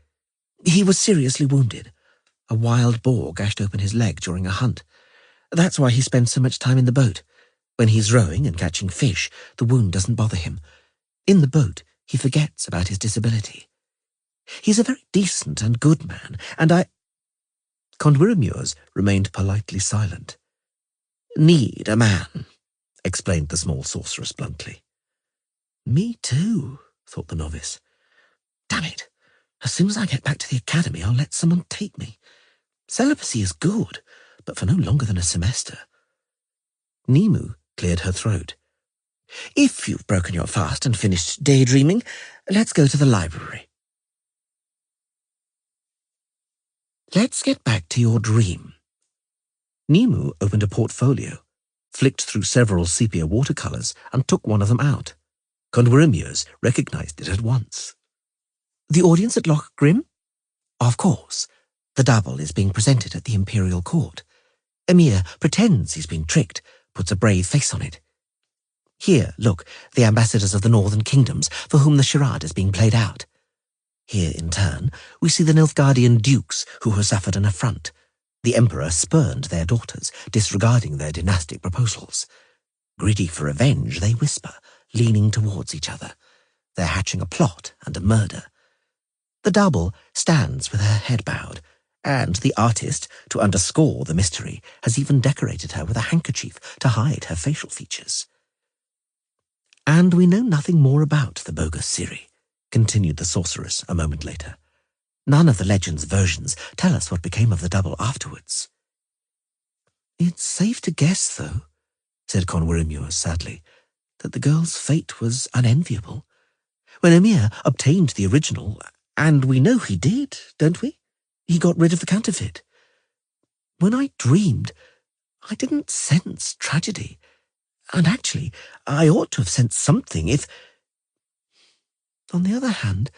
[SPEAKER 2] He was seriously wounded. A wild boar gashed open his leg during a hunt. That's why he spends so much time in the boat. When he's rowing and catching fish, the wound doesn't bother him. In the boat, he forgets about his disability. He's a very decent and good man, and
[SPEAKER 1] Condoremures remained politely silent.
[SPEAKER 2] Need a man, explained the small sorceress bluntly.
[SPEAKER 1] Me too, thought the novice.
[SPEAKER 2] Damn it. As soon as I get back to the academy, I'll let someone take me. Celibacy is good, but for no longer than a semester.
[SPEAKER 1] Nimu cleared her throat.
[SPEAKER 2] If you've broken your fast and finished daydreaming, let's go to the library.
[SPEAKER 1] Let's get back to your dream. Nimu opened a portfolio, flicked through several sepia watercolours, and took one of them out. Condoremures recognized it at once.
[SPEAKER 2] The audience at Loch Grim?
[SPEAKER 1] Of course. The double is being presented at the imperial court. Emir pretends he's been tricked, puts a brave face on it. Here, look, the ambassadors of the northern kingdoms for whom the charade is being played out. Here, in turn, we see the Nilfgaardian dukes who have suffered an affront. The emperor spurned their daughters, disregarding their dynastic proposals. Greedy for revenge, they whisper, leaning towards each other. They're hatching a plot and a murder. The double stands with her head bowed, and the artist, to underscore the mystery, has even decorated her with a handkerchief to hide her facial features. And we know nothing more about the bogus Ciri, continued the sorceress a moment later. None of the legend's versions tell us what became of the double afterwards.
[SPEAKER 2] It's safe to guess, though, said Conwyremure sadly, that the girl's fate was unenviable. When Emir obtained the original, and we know he did, don't we? He got rid of the counterfeit. When I dreamed, I didn't sense tragedy. And actually, I ought to have sensed something if... On the other hand,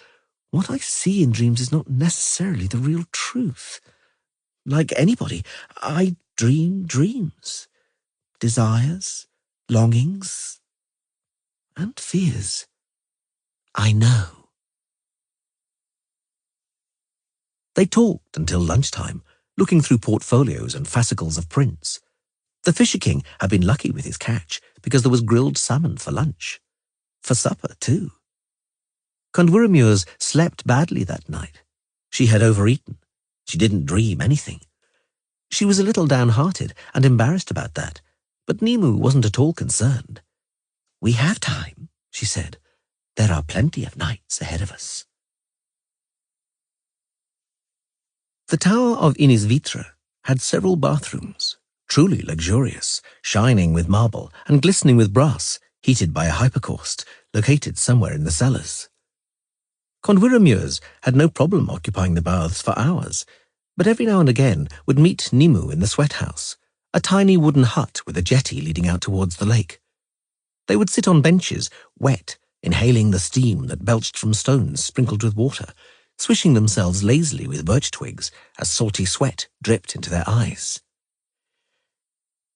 [SPEAKER 2] what I see in dreams is not necessarily the real truth. Like anybody, I dream dreams. Desires, longings, and fears. I know. They talked until lunchtime, looking through portfolios and fascicles of prints. The Fisher King had been lucky with his catch because there was grilled salmon for lunch. For supper, too. Condwiramuurs slept badly that night. She had overeaten. She didn't dream anything. She was a little downhearted and embarrassed about that, but Nimue wasn't at all concerned. "We have time," she said. "There are plenty of nights ahead of us." The tower of Inisvitra had several bathrooms, truly luxurious, shining with marble and glistening with brass, heated by a hypercaust, located somewhere in the cellars. Condwiramuurs had no problem occupying the baths for hours, but every now and again would meet Nimue in the sweat house, a tiny wooden hut with a jetty leading out towards the lake. They would sit on benches, wet, inhaling the steam that belched from stones sprinkled with water, swishing themselves lazily with birch twigs as salty sweat dripped into their eyes.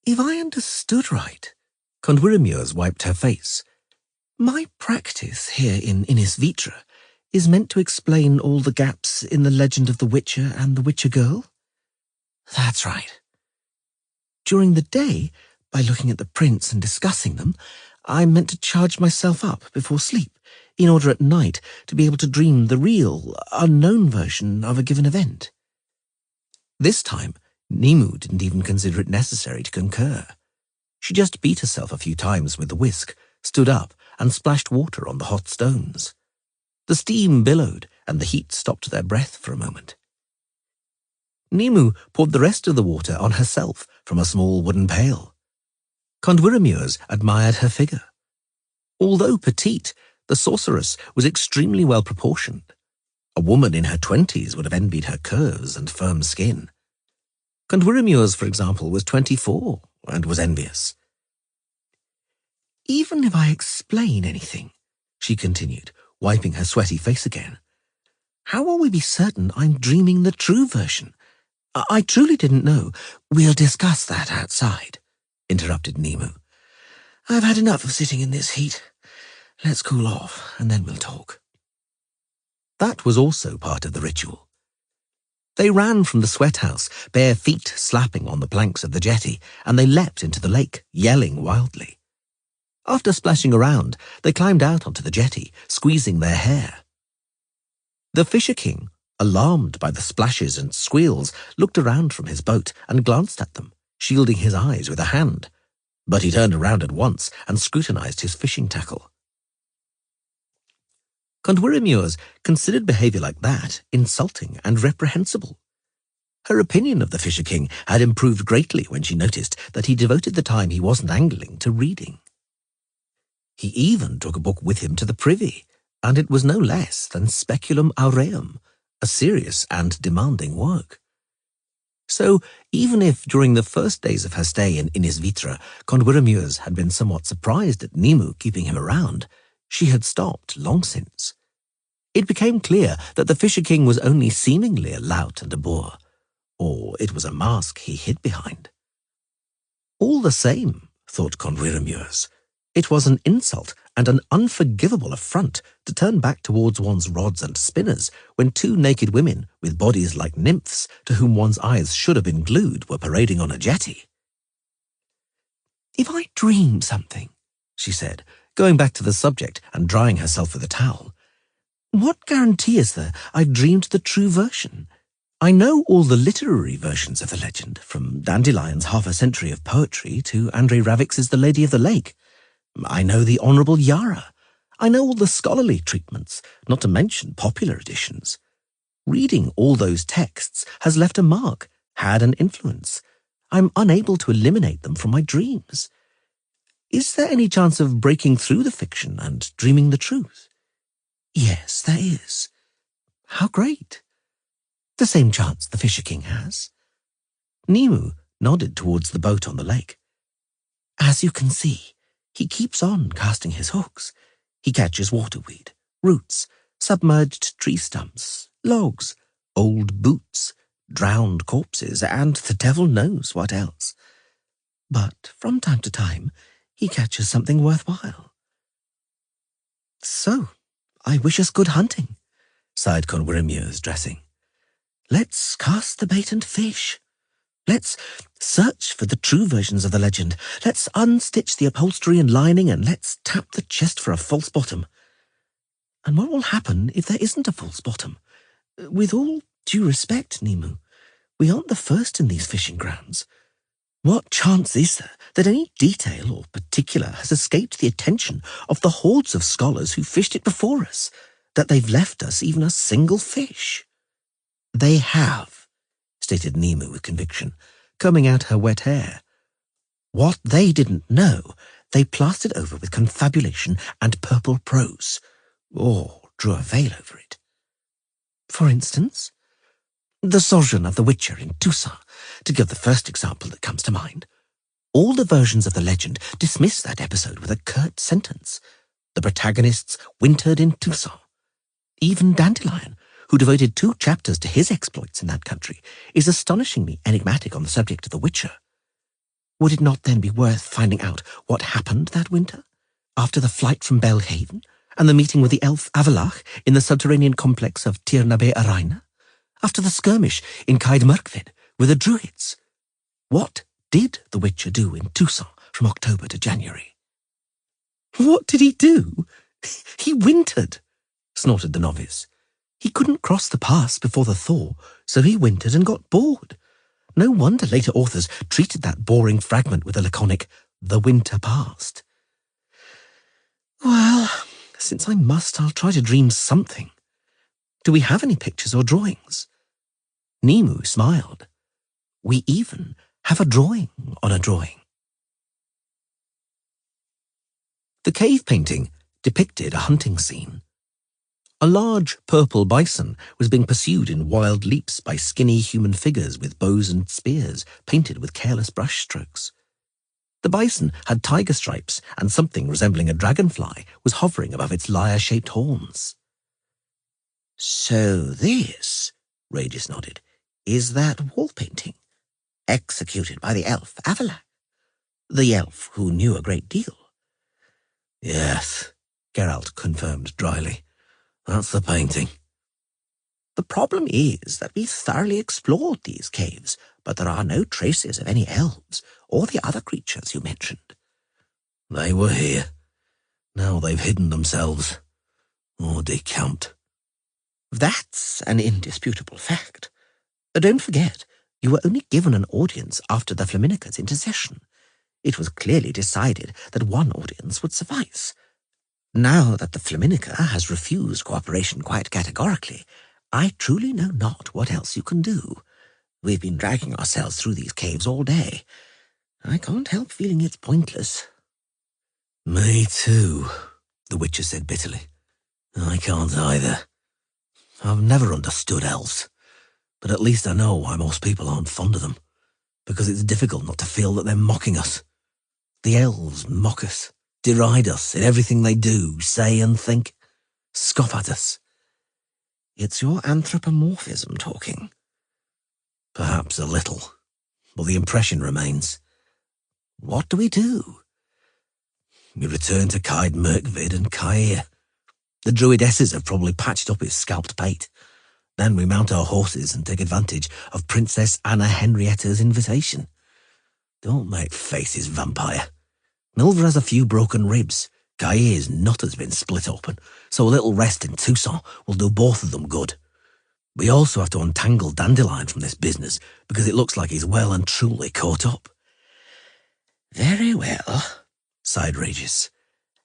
[SPEAKER 2] If I understood right, Condwiramuurs wiped her face. My practice here in Inisvitra is meant to explain all the gaps in the legend of the Witcher and the Witcher girl? That's right. During the day, by looking at the prints and discussing them, I'm meant to charge myself up before sleep, in order at night to be able to dream the real, unknown version of a given event. This time, Nimue didn't even consider it necessary to concur. She just beat herself a few times with the whisk, stood up, and splashed water on the hot stones. The steam billowed, and the heat stopped their breath for a moment. Nimue poured the rest of the water on herself from a small wooden pail. Condwiramuurs admired her figure. Although petite, the sorceress was extremely well proportioned. A woman in her 20s would have envied her curves and firm skin. Condwiramuurs, for example, was 24 and was envious. Even if I explain anything, she continued, wiping her sweaty face again, how will we be certain I'm dreaming the true version? I truly didn't know. We'll discuss that outside, interrupted Nimue. I've had enough of sitting in this heat. Let's cool off, and then we'll talk. That was also part of the ritual. They ran from the sweat house, bare feet slapping on the planks of the jetty, and they leapt into the lake, yelling wildly. After splashing around, they climbed out onto the jetty, squeezing their hair. The Fisher King, alarmed by the splashes and squeals, looked around from his boat and glanced at them, shielding his eyes with a hand. But he turned around at once and scrutinized his fishing tackle. Condwiramuurs considered behavior like that insulting and reprehensible. Her opinion of the Fisher King had improved greatly when she noticed that he devoted the time he wasn't angling to reading. He even took a book with him to the privy, and it was no less than Speculum Aureum, a serious and demanding work. So, even if during the first days of her stay in Inisvitra, Condwiramuurs had been somewhat surprised at Nimue keeping him around, she had stopped long since. It became clear that the Fisher King was only seemingly a lout and a boor, or it was a mask he hid behind. All the same, thought Condwiramuurs, it was an insult and an unforgivable affront to turn back towards one's rods and spinners when two naked women with bodies like nymphs to whom one's eyes should have been glued were parading on a jetty. If I dream something, she said, going back to the subject and drying herself with a towel, what guarantee is there I've dreamed the true version? I know all the literary versions of the legend, from Dandelion's half a century of poetry to Andrzej Raviks's The Lady of the Lake. I know the Honourable Yara. I know all the scholarly treatments, not to mention popular editions. Reading all those texts has left a mark, had an influence. I'm unable to eliminate them from my dreams. Is there any chance of breaking through the fiction and dreaming the truth? Yes, there is. How great. The same chance the Fisher King has. Nimue
[SPEAKER 1] nodded towards the boat on the lake. As you can see, he keeps on casting his hooks. He catches waterweed, roots, submerged tree stumps, logs, old boots, drowned corpses, and the devil knows what else. But from time to time, he catches something worthwhile. So, I wish us good hunting, sighed Conwyrimius, dressing. Let's cast the bait and fish. Let's search for the true versions of the legend. Let's unstitch the upholstery and lining, and let's tap the chest for a false bottom. And what will happen if there isn't a false bottom? With all due respect, Nimu, we aren't the first in these fishing grounds. What chance is there that any detail or particular has escaped the attention of the hordes of scholars who fished it before us, that they've left us even a single fish? They have, stated Nimu with conviction, combing out her wet hair. What they didn't know, they plastered over with confabulation and purple prose, or drew a veil over it. For instance, the sojourn of the Witcher in Toussaint, to give the first example that comes to mind. All the versions of the legend dismiss that episode with a curt sentence. The protagonists wintered in Toussaint. Even Dandelion, who devoted 2 chapters to his exploits in that country, is astonishingly enigmatic on the subject of the Witcher. Would it not then be worth finding out what happened that winter, after the flight from Belhaven and the meeting with the elf Avalach in the subterranean complex of Tirnabe Araina, after the skirmish in Caed Murkvid with the Druids? What did the Witcher do in Toussaint from October to January? What did he do? He wintered, snorted the novice. He couldn't cross the pass before the thaw, so he wintered and got bored. No wonder later authors treated that boring fragment with a laconic, "The winter passed." Well, since I must, I'll try to dream something. Do we have any pictures or drawings? Nimu smiled. We even have a drawing on a drawing. The cave painting depicted a hunting scene. A large purple bison was being pursued in wild leaps by skinny human figures with bows and spears painted with careless brushstrokes. The bison had tiger stripes, and something resembling a dragonfly was hovering above its lyre-shaped horns. So this, Regis nodded, is that wall painting, executed by the elf Avalach, the elf who knew a great deal. Yes, Geralt confirmed dryly. That's the painting. The problem is that we thoroughly explored these caves, but there are no traces of any elves or the other creatures you mentioned. They were here. Now they've hidden themselves, or decamped. That's an indisputable fact. Don't forget, you were only given an audience after the Flaminica's intercession. It was clearly decided that one audience would suffice. Now that the Flaminica has refused cooperation quite categorically, I truly know not what else you can do. We've been dragging ourselves through these caves all day. I can't help feeling it's pointless. Me too, the Witcher said bitterly. I can't either. I've never understood elves, but at least I know why most people aren't fond of them, because it's difficult not to feel that they're mocking us. The elves mock us, deride us in everything they do, say and think, scoff at us. It's your anthropomorphism talking. Perhaps a little, but the impression remains. What do? We return to Caed Murkvid and Caer. The druidesses have probably patched up his scalped pate. Then we mount our horses and take advantage of Princess Anna Henrietta's invitation. Don't make faces, vampire. Milver has a few broken ribs. Caer's nut has been split open, so a little rest in Toussaint will do both of them good. We also have to untangle Dandelion from this business, because it looks like he's well and truly caught up. Very well, sighed Regis.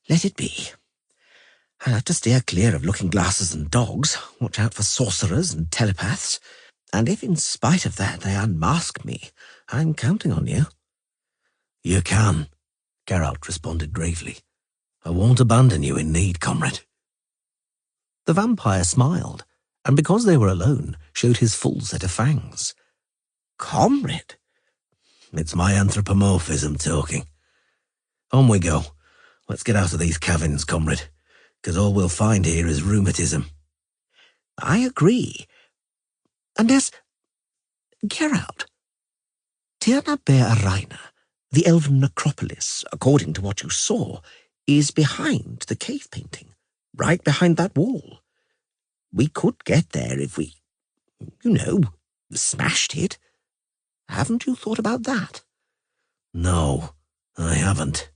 [SPEAKER 1] Let it be. I'll have to steer clear of looking-glasses and dogs, watch out for sorcerers and telepaths, and if in spite of that they unmask me, I'm counting on you. You can, Geralt responded gravely. I won't abandon you in need, comrade. The vampire smiled, and because they were alone, showed his full set of fangs. Comrade? It's my anthropomorphism talking. On we go. Let's get out of these cabins, comrade, because all we'll find here is rheumatism. I agree. And there's Geralt. Tierna Bear Arena, the elven necropolis, according to what you saw, is behind the cave painting, right behind that wall. We could get there if we, smashed it. Haven't you thought about that? No, I haven't.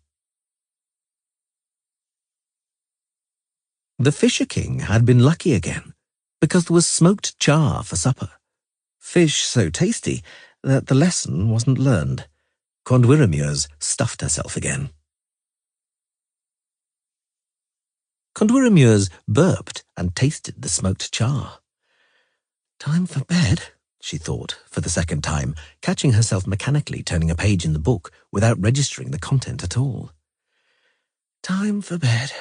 [SPEAKER 1] The Fisher King had been lucky again, because there was smoked char for supper. Fish so tasty that the lesson wasn't learned. Condwyrmures stuffed herself again. Condwyrmures burped and tasted the smoked char. Time for bed, she thought for the second time, catching herself mechanically turning a page in the book without registering the content at all. Time for bed.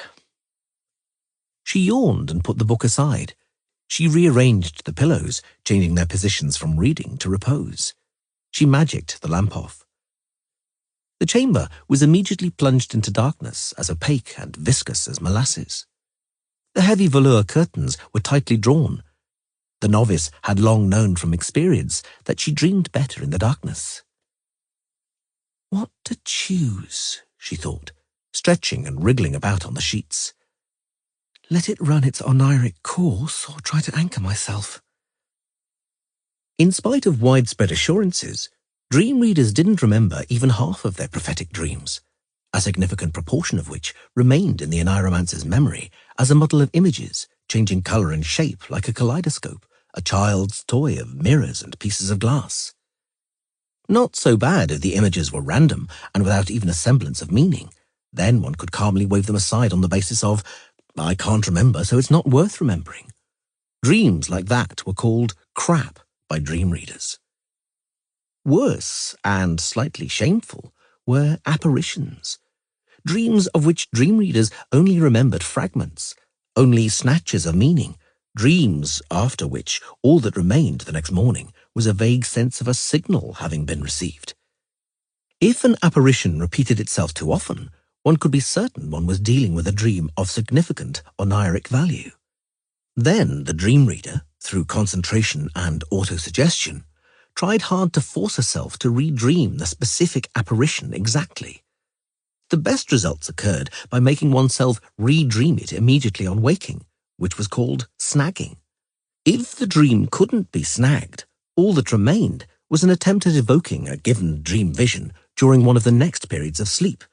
[SPEAKER 1] She yawned and put the book aside. She rearranged the pillows, changing their positions from reading to repose. She magicked the lamp off. The chamber was immediately plunged into darkness, as opaque and viscous as molasses. The heavy velour curtains were tightly drawn. The novice had long known from experience that she dreamed better in the darkness. What to choose, she thought, stretching and wriggling about on the sheets. Let it run its oniric course or try to anchor myself. In spite of widespread assurances, dream readers didn't remember even half of their prophetic dreams, a significant proportion of which remained in the Oniromancer's memory as a model of images, changing colour and shape like a kaleidoscope, a child's toy of mirrors and pieces of glass. Not so bad if the images were random and without even a semblance of meaning. Then one could calmly wave them aside on the basis of, I can't remember, so it's not worth remembering. Dreams like that were called crap by dream readers. Worse, and slightly shameful, were apparitions. Dreams of which dream readers only remembered fragments, only snatches of meaning, dreams after which all that remained the next morning was a vague sense of a signal having been received. If an apparition repeated itself too often, one could be certain one was dealing with a dream of significant oniric value. Then the dream reader, through concentration and autosuggestion, tried hard to force herself to redream the specific apparition exactly. The best results occurred by making oneself redream it immediately on waking, which was called snagging. If the dream couldn't be snagged, all that remained was an attempt at evoking a given dream vision during one of the next periods of sleep,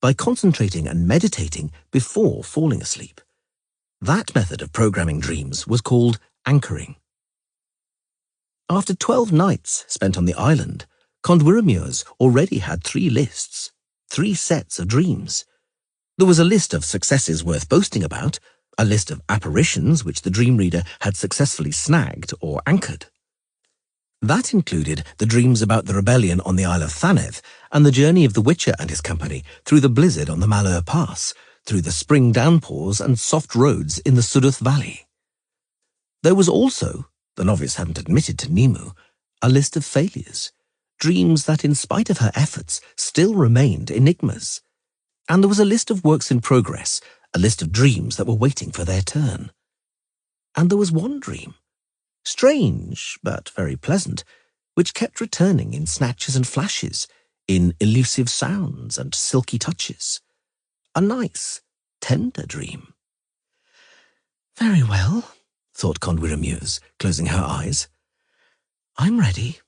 [SPEAKER 1] by concentrating and meditating before falling asleep. That method of programming dreams was called anchoring. After 12 nights spent on the island, Condwyrmures already had 3 lists, 3 sets of dreams. There was a list of successes worth boasting about, a list of apparitions which the dream reader had successfully snagged or anchored. That included the dreams about the rebellion on the Isle of Thaneth and the journey of the Witcher and his company through the blizzard on the Malheur Pass, through the spring downpours and soft roads in the Suduth Valley. There was also, the novice hadn't admitted to Nimue, a list of failures, dreams that in spite of her efforts still remained enigmas. And there was a list of works in progress, a list of dreams that were waiting for their turn. And there was one dream, strange but very pleasant, which kept returning in snatches and flashes, in elusive sounds and silky touches. A nice, tender dream. Very well, thought Condwyrmures, closing her eyes. I'm ready.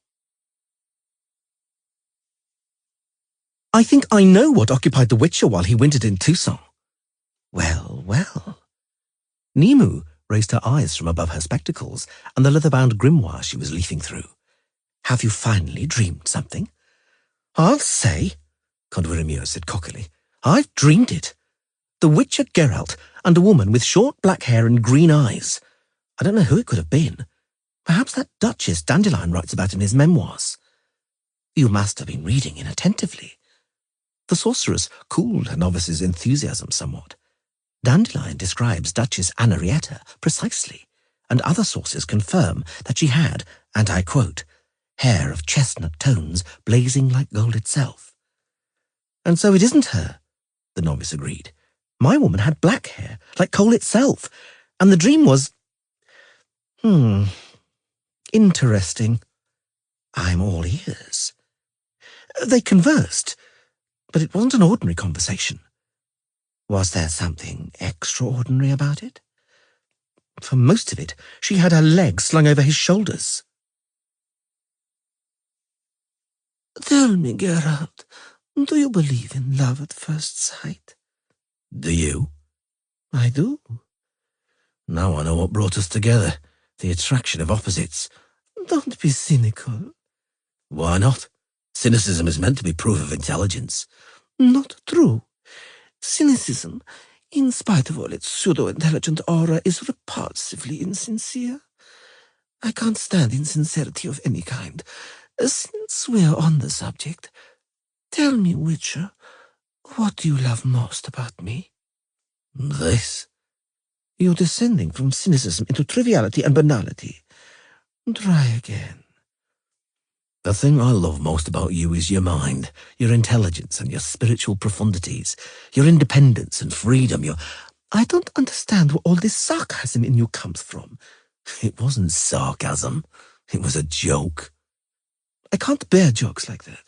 [SPEAKER 1] I think I know what occupied the Witcher while he wintered in Tucson. Well, well. Nimue raised her eyes from above her spectacles and the leather-bound grimoire she was leafing through. Have you finally dreamed something? I'll say, Condwyrmures said cockily, I've dreamed it. The Witcher Geralt and a woman with short black hair and green eyes. I don't know who it could have been. Perhaps that Duchess Dandelion writes about in his memoirs. You must have been reading inattentively. The sorceress cooled her novice's enthusiasm somewhat. Dandelion describes Duchess Anarietta precisely, and other sources confirm that she had, and I quote, hair of chestnut tones blazing like gold itself. And so it isn't her, the novice agreed. My woman had black hair, like coal itself, and the dream was... interesting. I'm all ears. They conversed, but it wasn't an ordinary conversation. Was there something extraordinary about it? For most of it, she had her legs slung over his shoulders. Tell me, Geralt, do you believe in love at first sight? Do you? I do. Now I know what brought us together, the attraction of opposites. Don't be cynical. Why not? Cynicism is meant to be proof of intelligence. Not true. Cynicism, in spite of all its pseudo-intelligent aura, is repulsively insincere. I can't stand insincerity of any kind. Since we're on the subject, tell me, Witcher, what do you love most about me? This. You're descending from cynicism into triviality and banality. Try again. The thing I love most about you is your mind, your intelligence and your spiritual profundities, your independence and freedom, I don't understand where all this sarcasm in you comes from. It wasn't sarcasm. It was a joke. I can't bear jokes like that,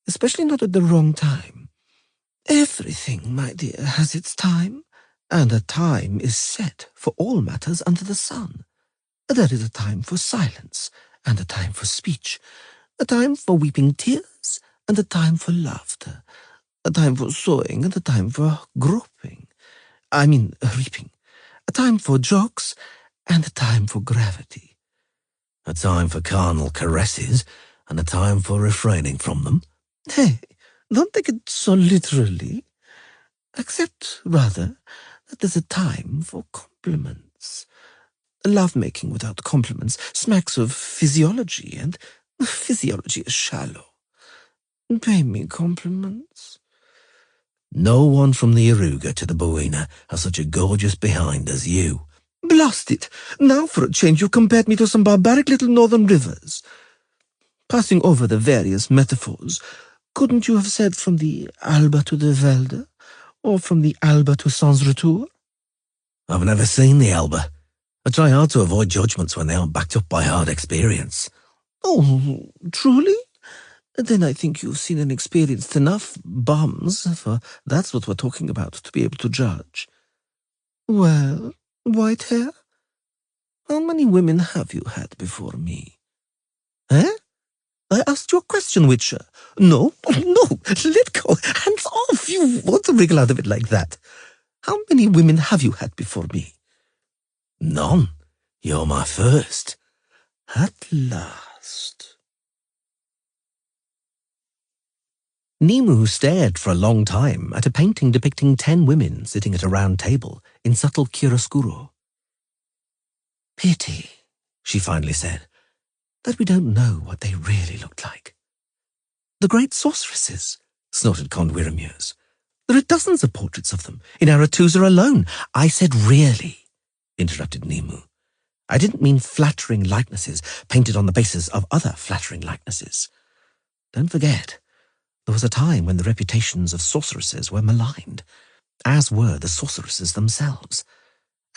[SPEAKER 1] especially not at the wrong time. Everything, my dear, has its time, and a time is set for all matters under the sun. There is a time for silence, and a time for speech, a time for weeping tears, and a time for laughter, a time for sowing, and a time for reaping, a time for jokes, and a time for gravity, a time for carnal caresses, and a time for refraining from them. Hey, don't take it so literally. Accept, rather, that there's a time for compliments. Love-making without compliments smacks of physiology, and physiology is shallow. Pay me compliments. No one from the Eruga to the Buena has such a gorgeous behind as you. Blast it! Now for a change you compared me to some barbaric little northern rivers. Passing over the various metaphors, couldn't you have said from the Alba to the Velde, or from the Alba to Sans-Retour? I've never seen the Alba. I try hard to avoid judgments when they aren't backed up by hard experience. Oh, truly? Then I think you've seen and experienced enough bums, for that's what we're talking about, to be able to judge. Well, white hair? How many women have you had before me? Eh? I asked you a question, Witcher. No, let go. Hands off. You want to wriggle out of it like that. How many women have you had before me? None. You're my first. At last. Nimu stared for a long time at a painting depicting 10 women sitting at a round table in subtle chiaroscuro. Pity, she finally said, that we don't know what they really looked like. The great sorceresses, snorted Count Wiramures. There are dozens of portraits of them, in Aretusa alone. I said really, interrupted Nimu. I didn't mean flattering likenesses painted on the basis of other flattering likenesses. Don't forget, there was a time when the reputations of sorceresses were maligned, as were the sorceresses themselves.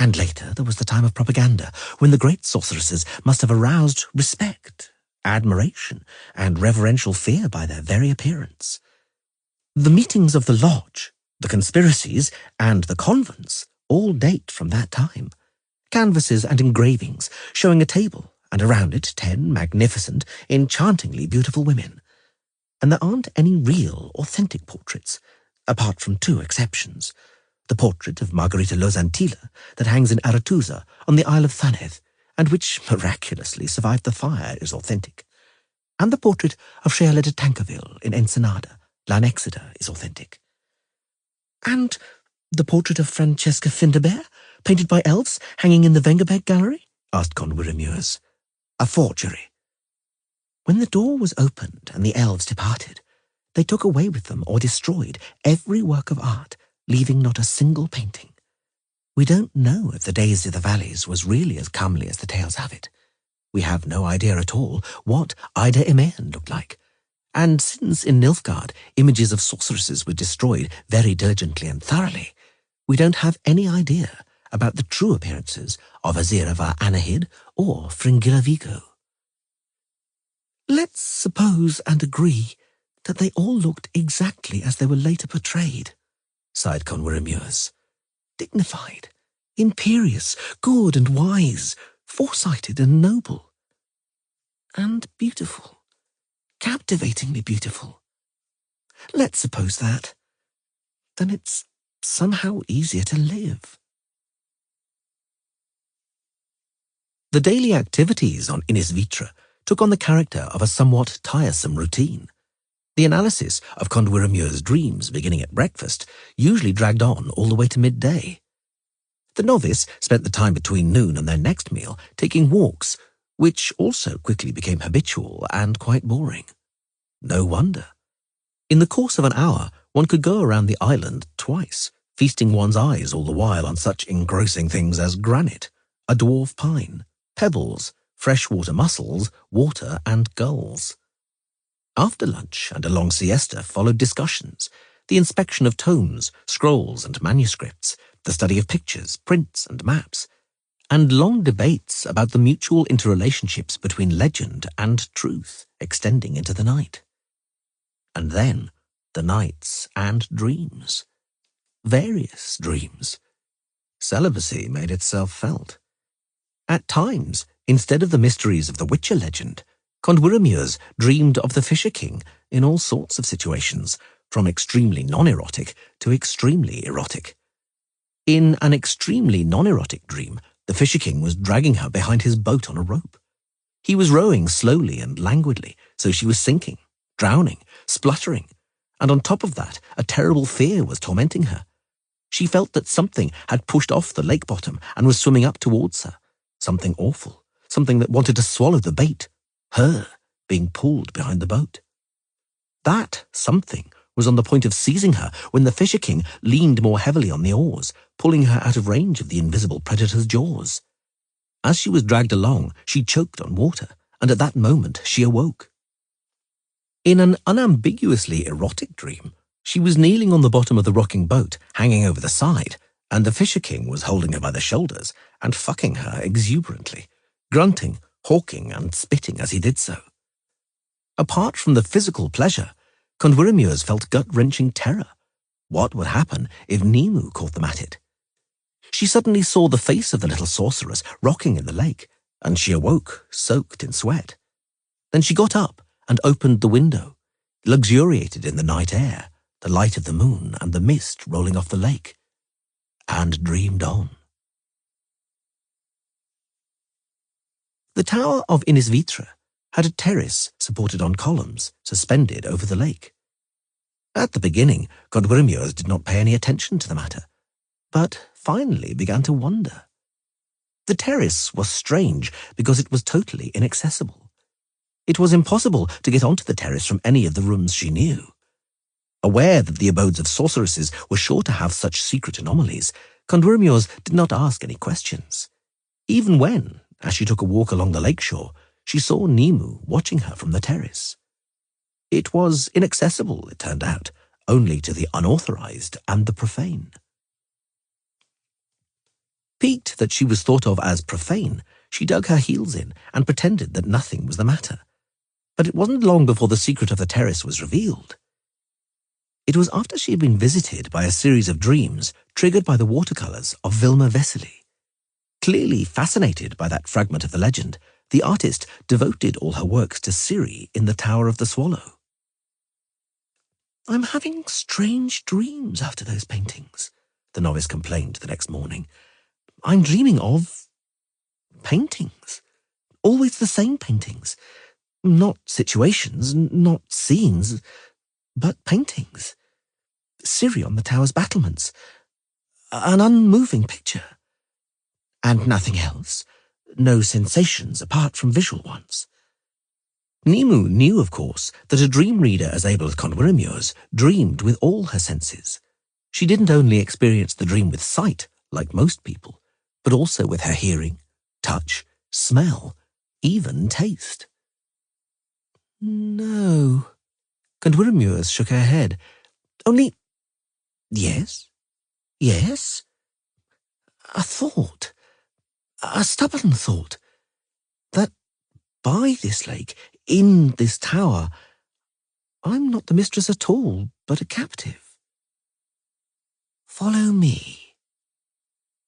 [SPEAKER 1] And later there was the time of propaganda, when the great sorceresses must have aroused respect, admiration, and reverential fear by their very appearance. The meetings of the lodge, the conspiracies, and the convents all date from that time. Canvases and engravings showing a table, and around it 10 magnificent, enchantingly beautiful women. And there aren't any real, authentic portraits, apart from 2 exceptions. The portrait of Margarita Lozantila that hangs in Aretusa on the Isle of Thaneth, and which miraculously survived the fire, is authentic. And the portrait of Sheila de Tankerville in Ensenada, Lanexeter, is authentic. And the portrait of Francesca Finderbear, painted by Elves, hanging in the Vengerberg Gallery? Asked Count Wiramures. A forgery. When the door was opened and the Elves departed, they took away with them or destroyed every work of art, leaving not a single painting. We don't know if the Daisy of the Valleys was really as comely as the tales have it. We have no idea at all what Ida Imaen looked like. And since in Nilfgaard images of sorceresses were destroyed very diligently and thoroughly, we don't have any idea about the true appearances of Azira var Anahid or Fringilla Vigo. Let's suppose and agree that they all looked exactly as they were later portrayed, sighed Conwyrmures. Dignified, imperious, good and wise, foresighted and noble. And beautiful, captivatingly beautiful. Let's suppose that. Then it's somehow easier to live. The daily activities on Innis Vitra took on the character of a somewhat tiresome routine. The analysis of Conwyrmures' dreams beginning at breakfast usually dragged on all the way to midday. The novice spent the time between noon and their next meal taking walks, which also quickly became habitual and quite boring. No wonder. In the course of an hour, one could go around the island twice, feasting one's eyes all the while on such engrossing things as granite, a dwarf pine, pebbles, freshwater mussels, water and gulls. After lunch and a long siesta followed discussions, the inspection of tomes, scrolls and manuscripts, the study of pictures, prints and maps, and long debates about the mutual interrelationships between legend and truth extending into the night. And then the nights and dreams. Various dreams. Celibacy made itself felt. At times, instead of the mysteries of the Witcher legend, Conwyrmures dreamed of the Fisher King in all sorts of situations, from extremely non-erotic to extremely erotic. In an extremely non-erotic dream, the Fisher King was dragging her behind his boat on a rope. He was rowing slowly and languidly, so she was sinking, drowning, spluttering, and on top of that, a terrible fear was tormenting her. She felt that something had pushed off the lake bottom and was swimming up towards her. Something awful, something that wanted to swallow the bait, her being pulled behind the boat. That something was on the point of seizing her when the Fisher King leaned more heavily on the oars, pulling her out of range of the invisible predator's jaws. As she was dragged along, she choked on water, and at that moment she awoke. In an unambiguously erotic dream, she was kneeling on the bottom of the rocking boat, hanging over the side, and the Fisher King was holding her by the shoulders and fucking her exuberantly, grunting, hawking, and spitting as he did so. Apart from the physical pleasure, Conwyrmures felt gut-wrenching terror. What would happen if Nimue caught them at it? She suddenly saw the face of the little sorceress rocking in the lake, and she awoke, soaked in sweat. Then she got up and opened the window, luxuriated in the night air, the light of the moon and the mist rolling off the lake, and dreamed on. The tower of Innis Vitra had a terrace supported on columns, suspended over the lake. At the beginning, Conwyrmures did not pay any attention to the matter, but finally began to wonder. The terrace was strange because it was totally inaccessible. It was impossible to get onto the terrace from any of the rooms she knew. Aware that the abodes of sorceresses were sure to have such secret anomalies, Conwyrmures did not ask any questions. Even when, as she took a walk along the lake shore, she saw Nimue watching her from the terrace. It was inaccessible, it turned out, only to the unauthorized and the profane. Piqued that she was thought of as profane, she dug her heels in and pretended that nothing was the matter. But it wasn't long before the secret of the terrace was revealed. It was after she had been visited by a series of dreams triggered by the watercolors of Vilma Vesely. Clearly fascinated by that fragment of the legend, the artist devoted all her works to Ciri in the Tower of the Swallow. "I'm having strange dreams after those paintings," the novice complained the next morning. "I'm dreaming of paintings. Always the same paintings. Not situations, not scenes, but paintings. Ciri on the tower's battlements. An unmoving picture. And nothing else. No sensations apart from visual ones." Nimue knew, of course, that a dream reader as able as Conwyrmures dreamed with all her senses. She didn't only experience the dream with sight, like most people, but also with her hearing, touch, smell, even taste. No. Condwyrmures shook her head. Only, yes, yes, a thought, a stubborn thought, that by this lake, in this tower, I'm not the mistress at all, but a captive. Follow me.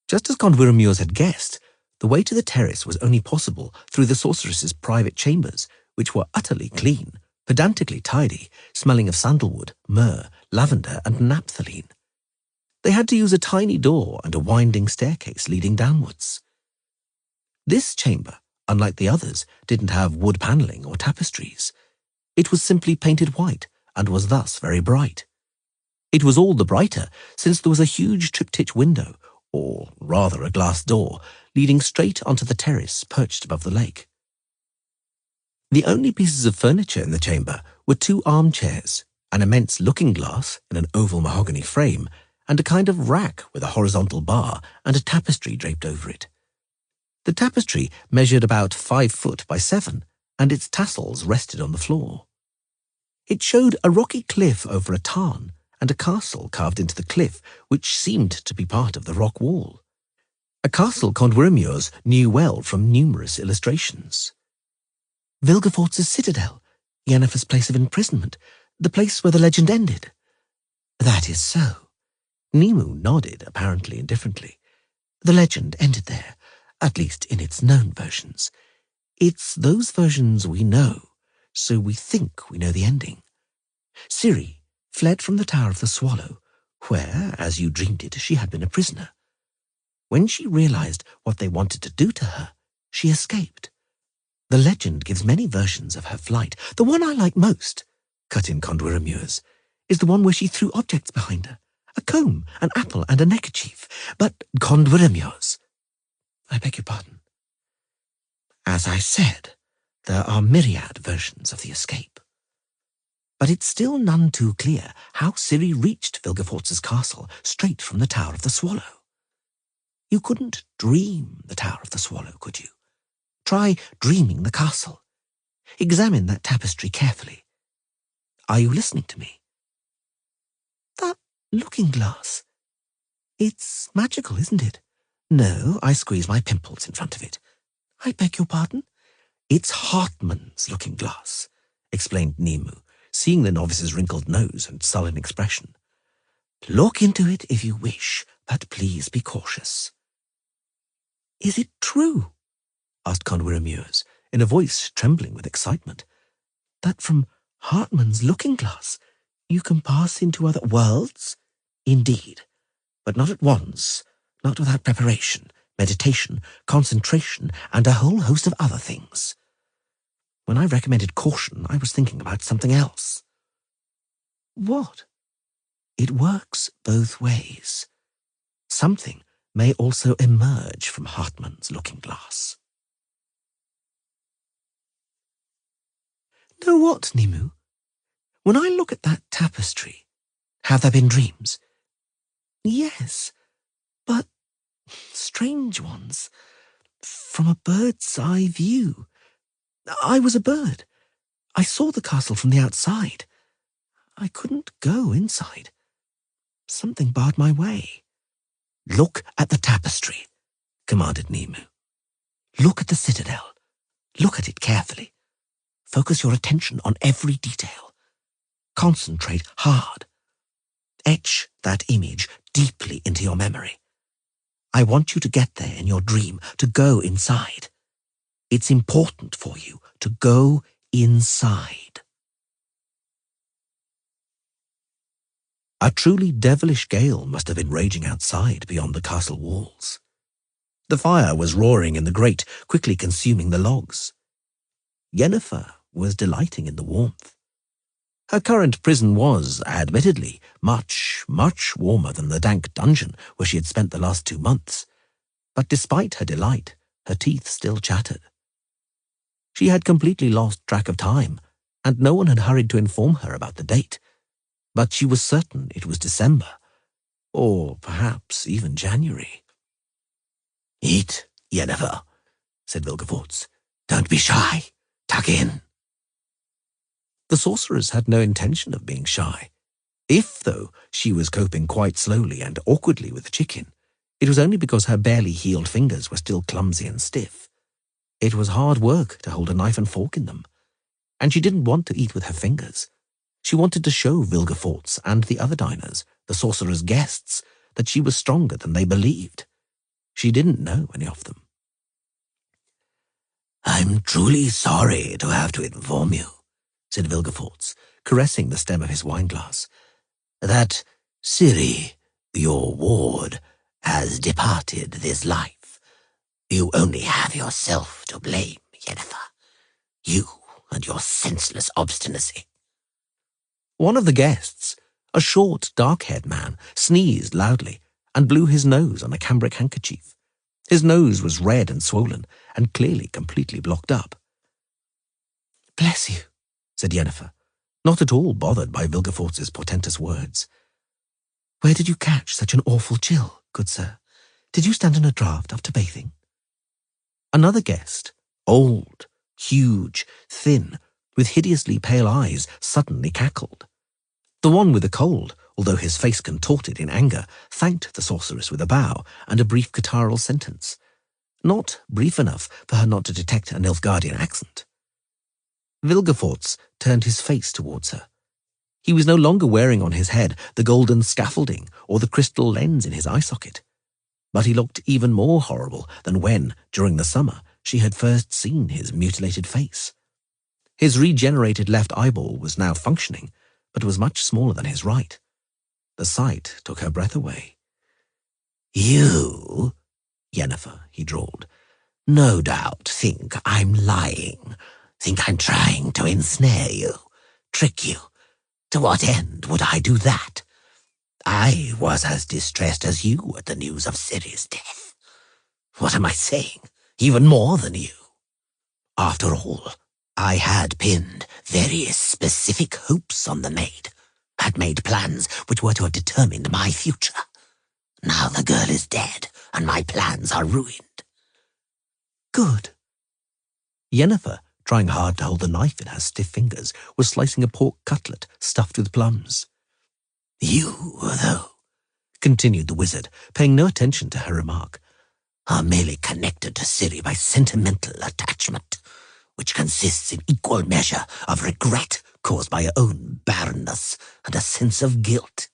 [SPEAKER 1] Just as Condwyrmures had guessed, the way to the terrace was only possible through the sorceress's private chambers, which were utterly clean, pedantically tidy, smelling of sandalwood, myrrh, lavender, and naphthalene. They had to use a tiny door and a winding staircase leading downwards. This chamber, unlike the others, didn't have wood panelling or tapestries. It was simply painted white and was thus very bright. It was all the brighter since there was a huge triptych window, or rather a glass door, leading straight onto the terrace perched above the lake. The only pieces of furniture in the chamber were 2 armchairs, an immense looking-glass in an oval mahogany frame, and a kind of rack with a horizontal bar and a tapestry draped over it. The tapestry measured about 5 foot by 7, and its tassels rested on the floor. It showed a rocky cliff over a tarn, and a castle carved into the cliff, which seemed to be part of the rock wall. A castle Condwyrmures knew well from numerous illustrations. Vilgefortz's citadel, Yennefer's place of imprisonment, the place where the legend ended. That is so. Nimue nodded, apparently indifferently. The legend ended there, at least in its known versions. It's those versions we know, so we think we know the ending. Ciri fled from the Tower of the Swallow, where, as you dreamed it, she had been a prisoner. When she realized what they wanted to do to her, she escaped. The legend gives many versions of her flight. The one I like most, cut in Condwyrmures, is the one where she threw objects behind her. A comb, an apple, and a neckerchief. But Condwyrmures, I beg your pardon. As I said, there are myriad versions of the escape. But it's still none too clear how Ciri reached Vilgefortz's castle straight from the Tower of the Swallow. You couldn't dream the Tower of the Swallow, could you? Try dreaming the castle. Examine that tapestry carefully. Are you listening to me? That looking-glass. It's magical, isn't it? No, I squeeze my pimples in front of it. I beg your pardon? It's Hartmann's looking-glass, explained Nimue, seeing the novice's wrinkled nose and sullen expression. Look into it if you wish, but please be cautious. Is it true, asked Condwyrmures, in a voice trembling with excitement, that from Hartmann's looking-glass you can pass into other worlds? Indeed, but not at once, not without preparation, meditation, concentration, and a whole host of other things. When I recommended caution, I was thinking about something else. What? It works both ways. Something may also emerge from Hartmann's looking-glass. Know what, Nimue? When I look at that tapestry, have there been dreams? Yes, but strange ones. From a bird's eye view. I was a bird. I saw the castle from the outside. I couldn't go inside. Something barred my way. Look at the tapestry, commanded Nimue. Look at the citadel. Look at it carefully. Focus your attention on every detail. Concentrate hard. Etch that image deeply into your memory. I want you to get there in your dream, to go inside. It's important for you to go inside. A truly devilish gale must have been raging outside beyond the castle walls. The fire was roaring in the grate, quickly consuming the logs. Yennefer was delighting in the warmth. Her current prison was, admittedly, much, much warmer than the dank dungeon where she had spent the last 2 months. But despite her delight, her teeth still chattered. She had completely lost track of time, and no one had hurried to inform her about the date. But she was certain it was December, or perhaps even January. Eat, Yennefer, said Vilgefortz. Don't be shy. Tuck in. The sorceress had no intention of being shy. If, though, she was coping quite slowly and awkwardly with the chicken, it was only because her barely healed fingers were still clumsy and stiff. It was hard work to hold a knife and fork in them, and she didn't want to eat with her fingers. She wanted to show Vilgefortz and the other diners, the sorcerer's guests, that she was stronger than they believed. She didn't know any of them. "I'm truly sorry to have to inform you," said Vilgefortz, caressing the stem of his wineglass, "that Ciri, your ward, has departed this life. You only have yourself to blame, Yennefer. You and your senseless obstinacy." One of the guests, a short, dark-haired man, sneezed loudly and blew his nose on a cambric handkerchief. His nose was red and swollen, and clearly completely blocked up. "Bless you," said Yennefer, not at all bothered by Vilgefortz's portentous words. "Where did you catch such an awful chill, good sir? Did you stand in a draught after bathing?" Another guest, old, huge, thin, with hideously pale eyes, suddenly cackled. The one with the cold, although his face contorted in anger, thanked the sorceress with a bow and a brief guttural sentence, not brief enough for her not to detect a Nilfgaardian accent. Vilgefortz turned his face towards her. He was no longer wearing on his head the golden scaffolding or the crystal lens in his eye socket, but he looked even more horrible than when, during the summer, she had first seen his mutilated face. His regenerated left eyeball was now functioning, but was much smaller than his right. The sight took her breath away. "You, Yennefer," he drawled, "no doubt think I'm lying, think I'm trying to ensnare you, trick you. To what end would I do that? I was as distressed as you at the news of Ciri's death. What am I saying? Even more than you. After all, I had pinned very specific hopes on the maid, had made plans which were to have determined my future. Now the girl is dead, and my plans are ruined." "Good." Yennefer, trying hard to hold the knife in her stiff fingers, was slicing a pork cutlet stuffed with plums. "You, though," continued the wizard, paying no attention to her remark, "are merely connected to Ciri by sentimental attachment, which consists in equal measure of regret caused by your own barrenness and a sense of guilt.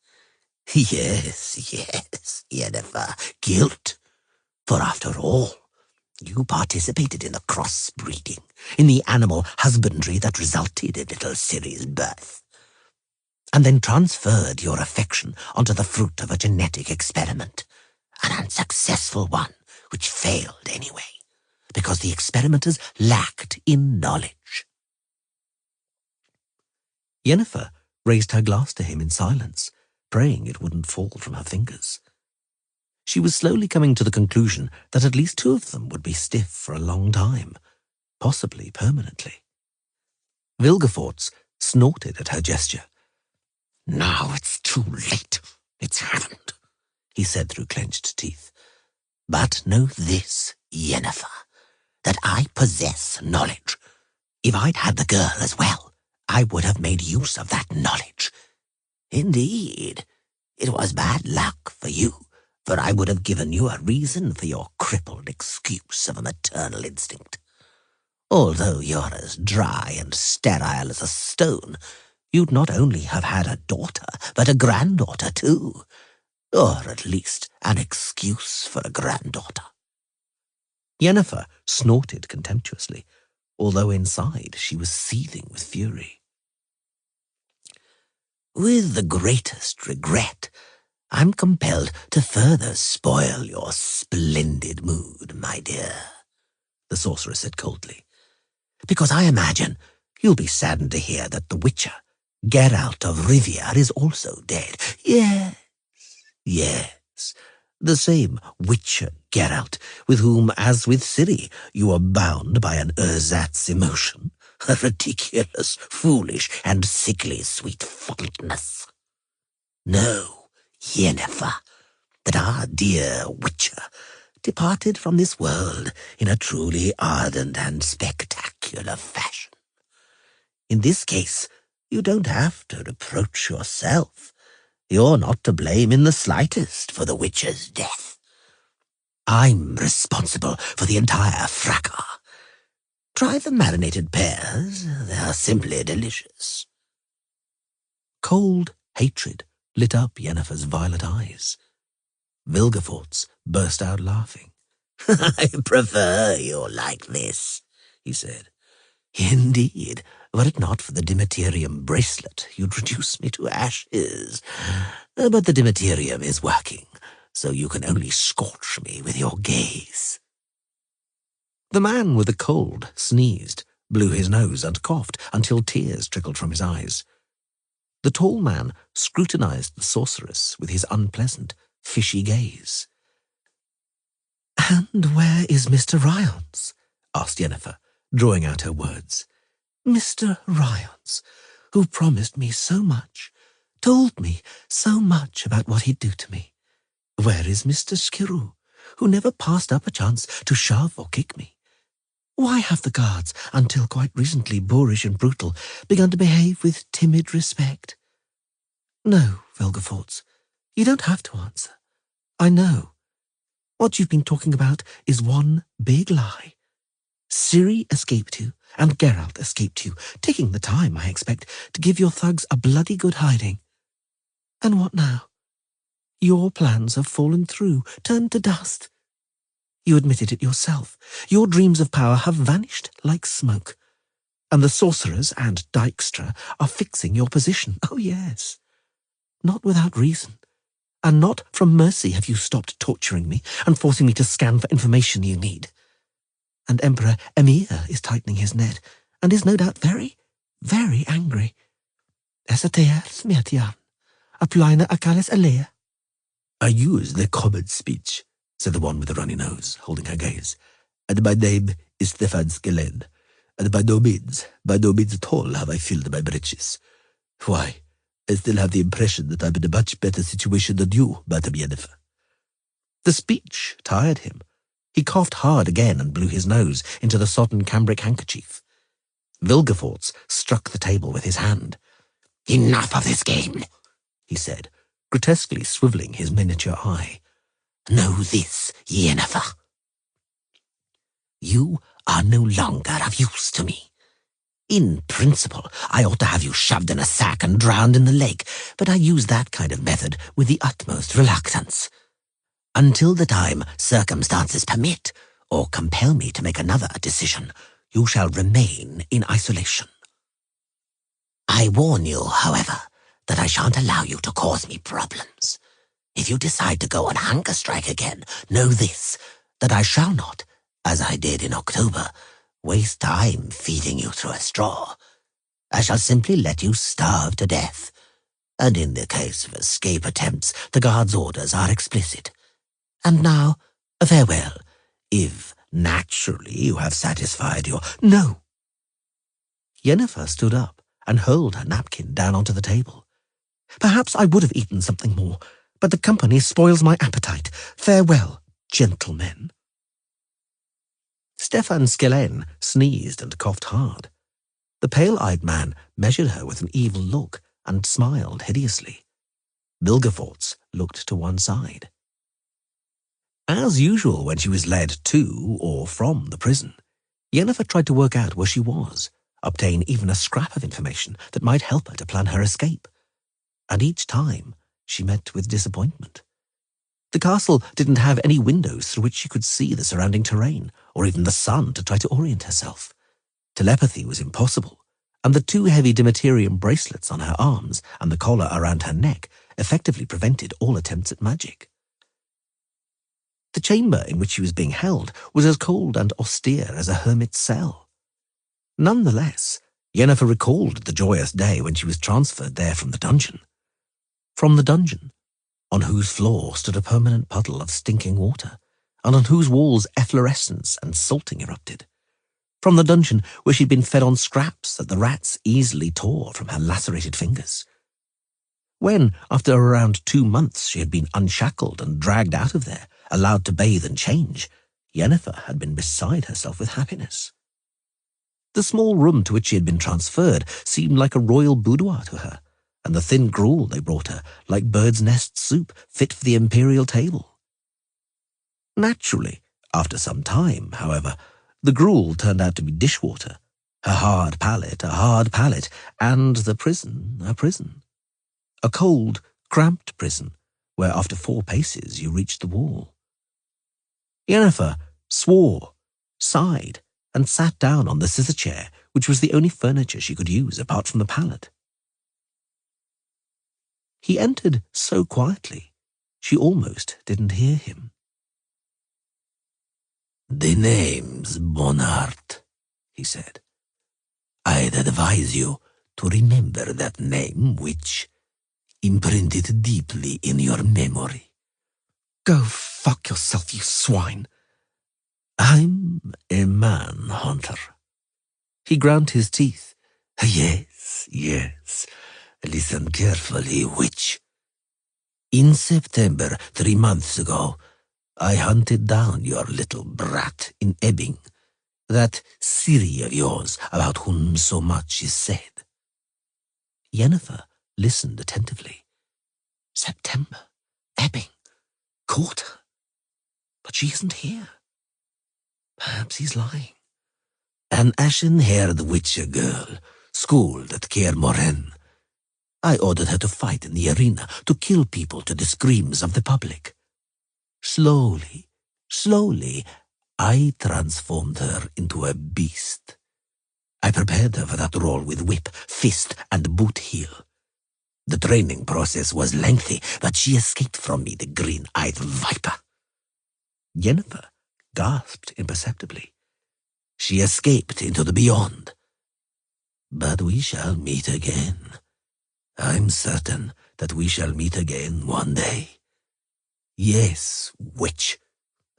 [SPEAKER 1] Yes, Yennefer, guilt. For after all, you participated in the crossbreeding, in the animal husbandry that resulted in little Ciri's birth, and then transferred your affection onto the fruit of a genetic experiment, an unsuccessful one which failed anyway, because the experimenters lacked in knowledge." Yennefer raised her glass to him in silence, praying it wouldn't fall from her fingers. She was slowly coming to the conclusion that at least two of them would be stiff for a long time, possibly permanently. Vilgefortz snorted at her gesture. "Now it's too late. It's happened," he said through clenched teeth. "But know this, Yennefer, that I possess knowledge. If I'd had the girl as well, I would have made use of that knowledge. Indeed, it was bad luck for you, for I would have given you a reason for your crippled excuse of a maternal instinct. Although you're as dry and sterile as a stone, you'd not only have had a daughter, but a granddaughter too, or at least an excuse for a granddaughter." Yennefer snorted contemptuously, although inside she was seething with fury. "With the greatest regret, I'm compelled to further spoil your splendid mood, my dear," the sorcerer said coldly, "because I imagine you'll be saddened to hear that the Witcher, Geralt of Rivia, is also dead. Yes, the same Witcher Geralt with whom, as with Ciri, you are bound by an ersatz emotion, a ridiculous, foolish, and sickly sweet fondness. Know, Yennefer, that our dear Witcher departed from this world in a truly ardent and spectacular fashion. In this case, you don't have to reproach yourself. You're not to blame in the slightest for the witch's death. I'm responsible for the entire fracas. Try the marinated pears. They're simply delicious. Cold hatred lit up Yennefer's violet eyes. Vilgefortz burst out laughing. I prefer you like this, he said. Indeed, were it not for the Dimeterium bracelet, you'd reduce me to ashes. But the Dimeterium is working, so you can only scorch me with your gaze. The man with the cold sneezed, blew his nose and coughed until tears trickled from his eyes. The tall man scrutinized the sorceress with his unpleasant, fishy gaze. "And where is Mr. Ryons?" asked Yennefer, drawing out her words. "Mr. Ryons, who promised me so much, told me so much about what he'd do to me. Where is Mr. Skirou, who never passed up a chance to shove or kick me? Why have the guards, until quite recently boorish and brutal, begun to behave with timid respect? No, Vilgefortz, you don't have to answer. I know. What you've been talking about is one big lie. Ciri escaped you, and Geralt escaped you, taking the time, I expect, to give your thugs a bloody good hiding. And what now? Your plans have fallen through, turned to dust. You admitted it yourself. Your dreams of power have vanished like smoke. And the sorcerers and Dijkstra are fixing your position. Oh, yes. Not without reason. And not from mercy have you stopped torturing me and forcing me to scan for information you need. And Emperor Emir is tightening his net, and is no doubt very, very angry. Esatea smertian, applaina acalis alea. I use the common speech, said the one with the runny nose, holding her gaze. And my name is Stefan Skelen, and by no means at all have I filled my breeches. Why, I still have the impression that I'm in a much better situation than you, Madame Yennefer. The speech tired him. He coughed hard again and blew his nose into the sodden cambric handkerchief. Vilgefortz struck the table with his hand. Enough of this game, he said, grotesquely swivelling his miniature eye. Know this, Yennefer. You are no longer of use to me. In principle, I ought to have you shoved in a sack and drowned in the lake, but I use that kind of method with the utmost reluctance. Until the time circumstances permit, or compel me to make another decision, you shall remain in isolation. I warn you, however, that I shan't allow you to cause me problems. If you decide to go on hunger strike again, know this, that I shall not, as I did in October, waste time feeding you through a straw. I shall simply let you starve to death. And in the case of escape attempts, the guard's orders are explicit. And now, farewell, if naturally you have satisfied your... No! Yennefer stood up and hurled her napkin down onto the table. Perhaps I would have eaten something more, but the company spoils my appetite. Farewell, gentlemen. Stefan Skelen sneezed and coughed hard. The pale-eyed man measured her with an evil look and smiled hideously. Vilgefortz looked to one side. As usual when she was led to or from the prison, Yennefer tried to work out where she was, obtain even a scrap of information that might help her to plan her escape. And each time she met with disappointment. The castle didn't have any windows through which she could see the surrounding terrain, or even the sun to try to orient herself. Telepathy was impossible, and the two heavy Dimeterium bracelets on her arms and the collar around her neck effectively prevented all attempts at magic. The chamber in which she was being held was as cold and austere as a hermit's cell. Nonetheless, Yennefer recalled the joyous day when she was transferred there from the dungeon. From the dungeon, on whose floor stood a permanent puddle of stinking water, and on whose walls efflorescence and salting erupted. From the dungeon where she'd been fed on scraps that the rats easily tore from her lacerated fingers. When, after around 2 months, she had been unshackled and dragged out of there, allowed to bathe and change, Yennefer had been beside herself with happiness. The small room to which she had been transferred seemed like a royal boudoir to her, and the thin gruel they brought her like bird's nest soup fit for the imperial table. Naturally, after some time, however, the gruel turned out to be dishwater, her hard palate a hard palate, and the prison a prison. A cold, cramped prison, where after 4 paces you reached the wall. Yennefer swore, sighed, and sat down on the scissor chair, which was the only furniture she could use apart from the pallet. He entered so quietly, she almost didn't hear him. "The name's Bonhart," he said. "I'd advise you to remember that name, which imprinted deeply in your memory."
[SPEAKER 2] Go fuck yourself, you swine.
[SPEAKER 1] "I'm a man-hunter." He ground his teeth. Yes, yes. Listen carefully, witch. In September, 3 months ago, I hunted down your little brat in Ebbing, that Ciri of yours about whom so much is said. Yennefer listened attentively. September, Ebbing, caught her. But she isn't here. Perhaps he's lying. An ashen-haired witcher girl, schooled at Kaer Morhen. I ordered her to fight in the arena, to kill people to the screams of the public. Slowly, slowly, I transformed her into a beast. I prepared her for that role with whip, fist, and boot heel. The training process was lengthy, but she escaped from me, the green-eyed viper. Yennefer gasped imperceptibly. She escaped into the beyond. But we shall meet again. I'm certain that we shall meet again one day. Yes, witch.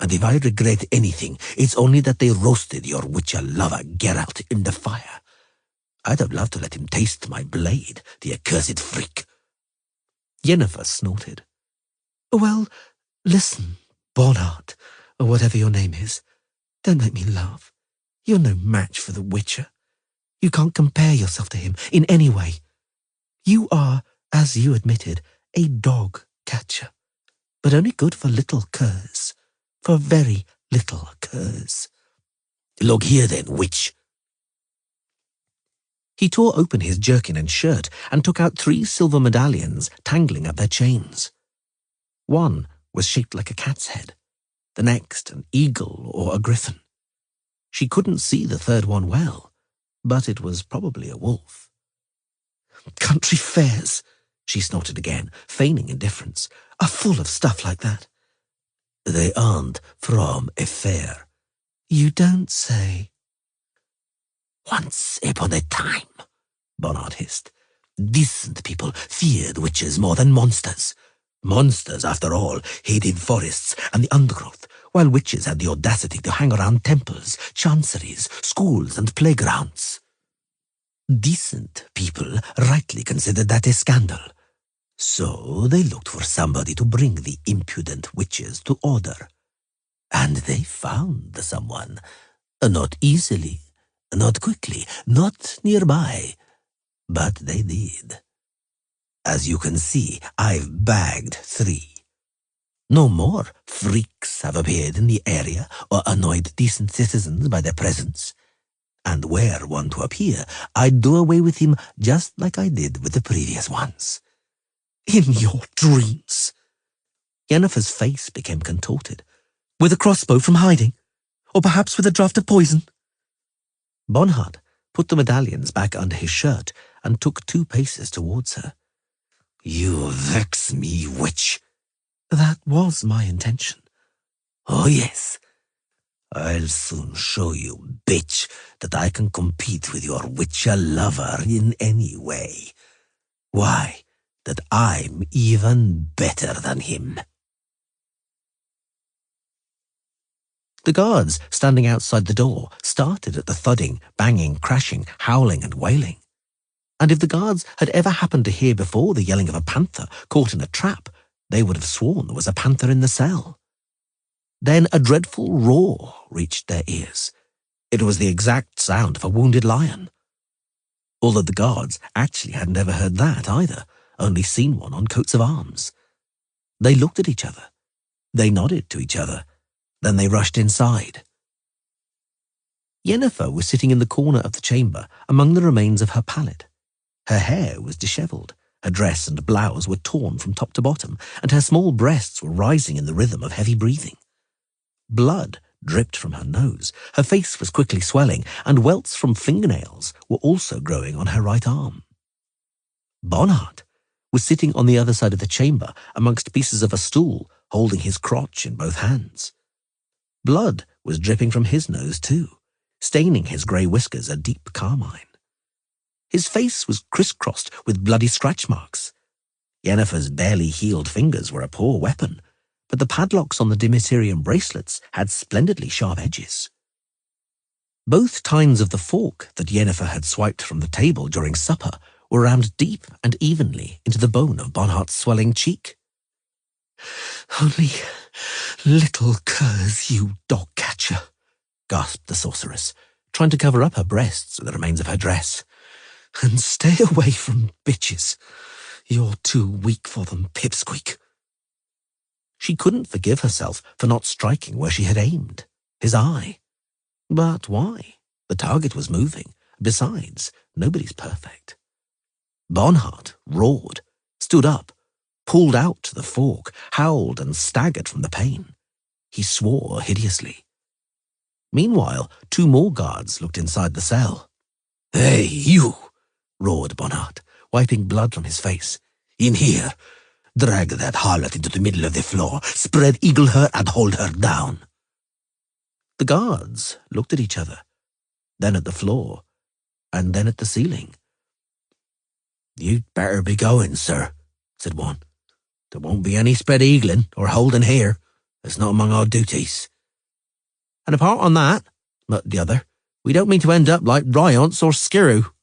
[SPEAKER 1] And if I regret anything, it's only that they roasted your witcher lover Geralt in the fire. I'd have loved to let him taste my blade, the accursed freak. Yennefer snorted.
[SPEAKER 2] Well, listen, Bonhart, or whatever your name is. Don't make me laugh. You're no match for the Witcher. You can't compare yourself to him in any way. You are, as you admitted, a dog catcher, but only good for little curs, for very little curs.
[SPEAKER 1] Look here then, witch. He tore open his jerkin and shirt and took out 3 silver medallions tangling at their chains. One was shaped like a cat's head, the next an eagle or a griffin. She couldn't see the third one well, but it was probably a wolf.
[SPEAKER 2] Country fairs, she snorted again, feigning indifference, are full of stuff like that.
[SPEAKER 1] They aren't from a fair.
[SPEAKER 2] You don't say.
[SPEAKER 1] Once upon a time, Bonhart hissed, decent people feared witches more than monsters. Monsters, after all, hated forests and the undergrowth, while witches had the audacity to hang around temples, chanceries, schools, and playgrounds. Decent people rightly considered that a scandal. So they looked for somebody to bring the impudent witches to order. And they found someone. Not easily, not quickly, not nearby. But they did. As you can see, I've bagged 3. No more freaks have appeared in the area or annoyed decent citizens by their presence. And were one to appear, I'd do away with him just like I did with the previous ones.
[SPEAKER 2] In your dreams.
[SPEAKER 1] Yennefer's face became contorted.
[SPEAKER 2] With a crossbow from hiding? Or perhaps with a draught of poison?
[SPEAKER 1] Bonhart put the medallions back under his shirt and took 2 paces towards her. You vex me, witch.
[SPEAKER 2] That was my intention.
[SPEAKER 1] Oh, yes. I'll soon show you, bitch, that I can compete with your witcher lover in any way. Why, that I'm even better than him. The guards standing outside the door started at the thudding, banging, crashing, howling, and wailing. and if the guards had ever happened to hear before the yelling of a panther caught in a trap, they would have sworn there was a panther in the cell. Then a dreadful roar reached their ears. It was the exact sound of a wounded lion. Although the guards actually hadn't ever heard that either, only seen one on coats of arms. They looked at each other. They nodded to each other. Then they rushed inside. Yennefer was sitting in the corner of the chamber among the remains of her pallet. Her hair was dishevelled, her dress and blouse were torn from top to bottom, and her small breasts were rising in the rhythm of heavy breathing. Blood dripped from her nose, her face was quickly swelling, and welts from fingernails were also growing on her right arm. Bonhart was sitting on the other side of the chamber amongst pieces of a stool, holding his crotch in both hands. Blood was dripping from his nose too, staining his grey whiskers a deep carmine. His face was crisscrossed with bloody scratch marks. Yennefer's barely healed fingers were a poor weapon, but the padlocks on the Demeterian bracelets had splendidly sharp edges. Both tines of the fork that Yennefer had swiped from the table during supper were rammed deep and evenly into the bone of Bonhart's swelling cheek.
[SPEAKER 2] "Only little curs, you dog-catcher,"
[SPEAKER 1] gasped the sorceress, trying to cover up her breasts with the remains of her dress.
[SPEAKER 2] "And stay away from bitches. You're too weak for them, pipsqueak."
[SPEAKER 1] She couldn't forgive herself for not striking where she had aimed, his eye. But why? The target was moving. Besides, nobody's perfect. Bonhart roared, stood up, pulled out the fork, howled and staggered from the pain. He swore hideously. Meanwhile, 2 more guards looked inside the cell.
[SPEAKER 2] "Hey, you!"
[SPEAKER 1] roared Bonhart, wiping blood from his face.
[SPEAKER 2] "In here! Drag that harlot into the middle of the floor, spread eagle her and hold her down."
[SPEAKER 1] The guards looked at each other, then at the floor, and then at the ceiling.
[SPEAKER 2] "You'd better be going, sir," said one. "There won't be any spread eagling or holding here. It's not among our duties."
[SPEAKER 1] "And apart on that," muttered the other, "we don't mean to end up like Ryont's or Skiru."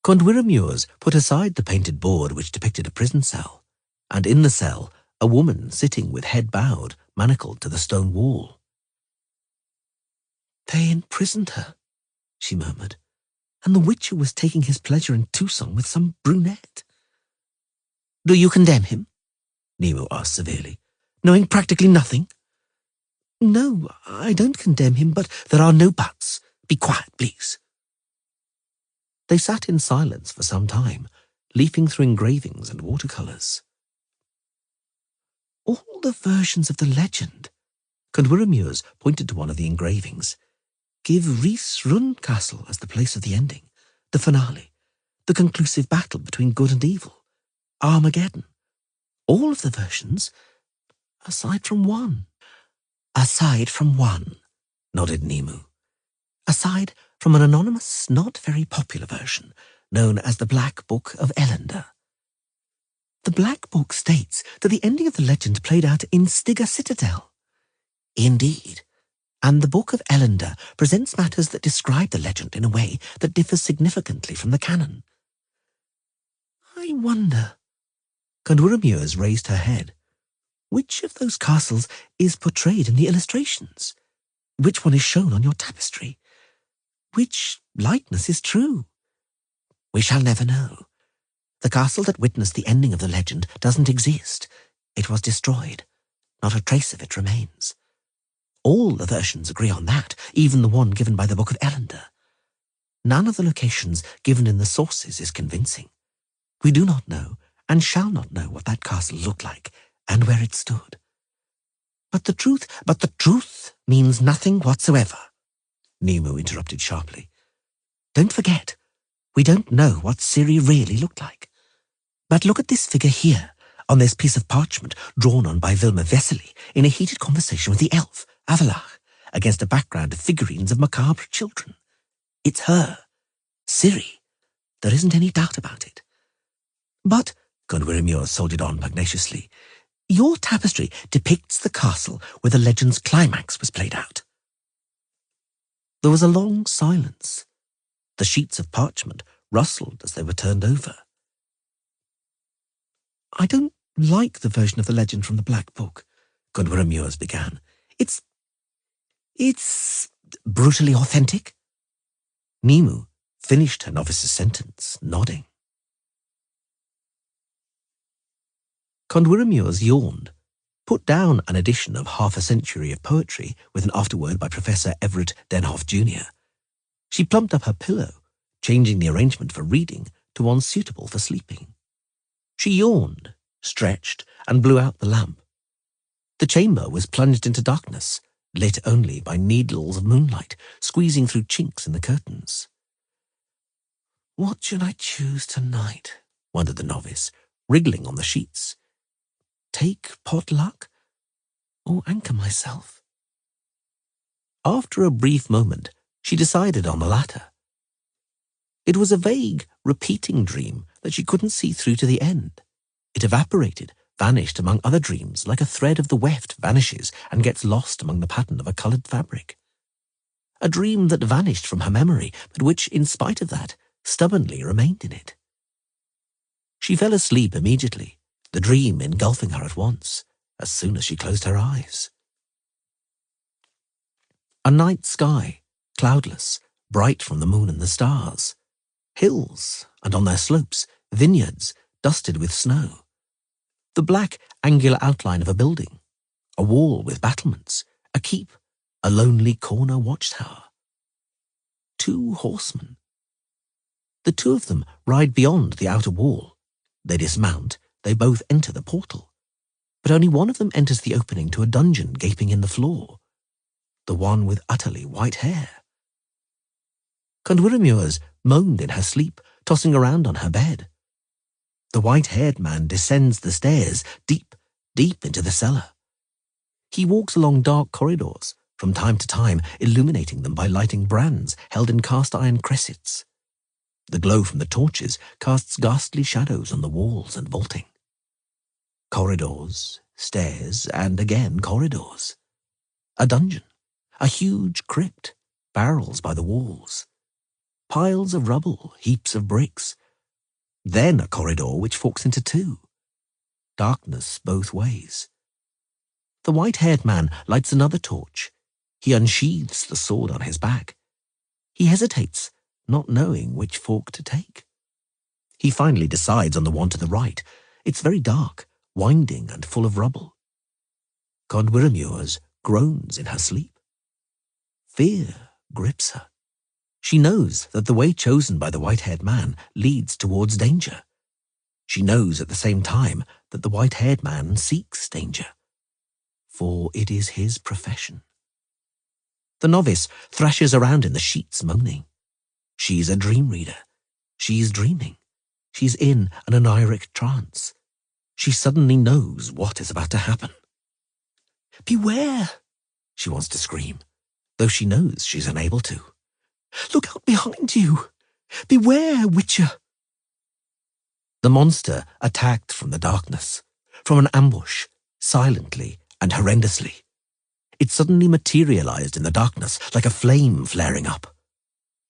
[SPEAKER 1] Condwyrmures put aside the painted board which depicted a prison cell, and in the cell a woman sitting with head bowed, manacled to the stone wall.
[SPEAKER 2] "They imprisoned her," she murmured, "and the Witcher was taking his pleasure in Tucson with some brunette."
[SPEAKER 1] "Do you condemn him?" Nemo asked severely,
[SPEAKER 2] "Knowing practically nothing?"
[SPEAKER 1] "No, I don't condemn him, but there are no buts. Be quiet, please." They sat in silence for some time, leafing through engravings and watercolours.
[SPEAKER 2] "All the versions of the legend,"
[SPEAKER 1] Condwyrmures pointed to one of the engravings,
[SPEAKER 2] "give Rhys Run Castle as the place of the ending, the finale, the conclusive battle between good and evil, Armageddon. All of the versions, aside from one."
[SPEAKER 1] "Aside from one," nodded Nemu.
[SPEAKER 2] "Aside from an anonymous, not very popular version, known as the Black Book of Elender. The Black Book states that the ending of the legend played out in Stygia Citadel."
[SPEAKER 1] "Indeed.
[SPEAKER 2] "And the Book of Elender presents matters that describe the legend in a way that differs significantly from the canon." "I wonder,"
[SPEAKER 1] Condwyrmures raised her head,
[SPEAKER 2] "which of those castles is portrayed in the illustrations? Which one is shown on your tapestry? Which likeness is true?"
[SPEAKER 1] "We shall never know. The castle that witnessed the ending of the legend doesn't exist. It was destroyed. Not a trace of it remains. All the versions agree on that, even the one given by the Book of Elender. None of the locations given in the sources is convincing. We do not know, and shall not know, what that castle looked like, and where it stood."
[SPEAKER 2] But the truth means nothing whatsoever," Nemu interrupted sharply. "Don't forget, we don't know what Ciri really looked like. But look at this figure here, on this piece of parchment drawn on by Vilma Vesely in a heated conversation with the elf, Avalach, against a background of figurines of macabre children. It's her, Ciri. There isn't any doubt about it." "But," Condwyrmures soldiered on pugnaciously, "your tapestry depicts the castle where the legend's climax was played out."
[SPEAKER 1] There was a long silence, The sheets of parchment rustled as they were turned over.
[SPEAKER 2] I don't like the version of the legend from the Black Book,
[SPEAKER 1] Gwyndwr began. It's brutally authentic. Nimu finished her novice's sentence, nodding. Gwyndwr yawned, put down an edition of Half a Century of Poetry with an afterword by Professor Everett Denhoff Jr. She plumped up her pillow, changing the arrangement for reading to one suitable for sleeping. She yawned, stretched, and blew out the lamp. The chamber was plunged into darkness, lit only by needles of moonlight squeezing through chinks in the curtains. "What should I choose tonight?" wondered the novice, wriggling on the sheets. "Take pot luck, or anchor myself?" After a brief moment, she decided on the latter. It was a vague, repeating dream that she couldn't see through to the end. It evaporated, vanished among other dreams like a thread of the weft vanishes and gets lost among the pattern of a coloured fabric. A dream that vanished from her memory, but which, in spite of that, stubbornly remained in it. She fell asleep immediately, the dream engulfing her at once, as soon as she closed her eyes. A night sky, cloudless, bright from the moon and the stars. Hills, and on their slopes, vineyards dusted with snow. The black, angular outline of a building, a wall with battlements, a keep, a lonely corner watchtower. 2 horsemen. The 2 of them ride beyond the outer wall. They dismount, they both enter the portal. But only one of them enters the opening to a dungeon gaping in the floor. The one with utterly white hair. Gwyndwr moaned in her sleep, tossing around on her bed. The white-haired man descends the stairs, deep, deep into the cellar. He walks along dark corridors, from time to time illuminating them by lighting brands held in cast-iron cressets. The glow from the torches casts ghastly shadows on the walls and vaulting. Corridors, stairs, and again corridors. A dungeon, a huge crypt, barrels by the walls. Piles of rubble, heaps of bricks. Then a corridor which forks into 2. Darkness both ways. The white-haired man lights another torch. He unsheathes the sword on his back. He hesitates, not knowing which fork to take. He finally decides on the one to the right. It's very dark, winding and full of rubble. Gwyndwr groans in her sleep. Fear grips her. She knows that the way chosen by the white-haired man leads towards danger. She knows at the same time that the white-haired man seeks danger, for it is his profession. The novice thrashes around in the sheets, moaning. She's a dream reader. She's dreaming. She's in an oniric trance. She suddenly knows what is about to happen. "Beware!" she wants to scream, though she knows she's unable to. "Look out behind you! Beware, Witcher!" The monster attacked from the darkness, from an ambush, silently and horrendously. It suddenly materialized in the darkness like a flame flaring up,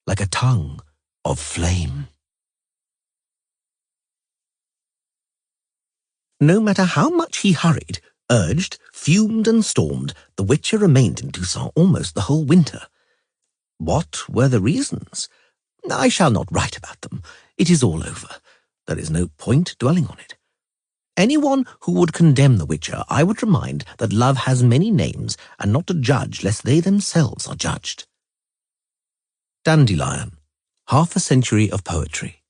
[SPEAKER 1] like a tongue of flame. No matter how much he hurried, urged, fumed and stormed, the Witcher remained in Toussaint almost the whole winter. What were the reasons? I shall not write about them. It is all over. There is no point dwelling on it. Anyone who would condemn the Witcher, I would remind that love has many names and not to judge lest they themselves are judged. Dandelion, Half a Century of Poetry.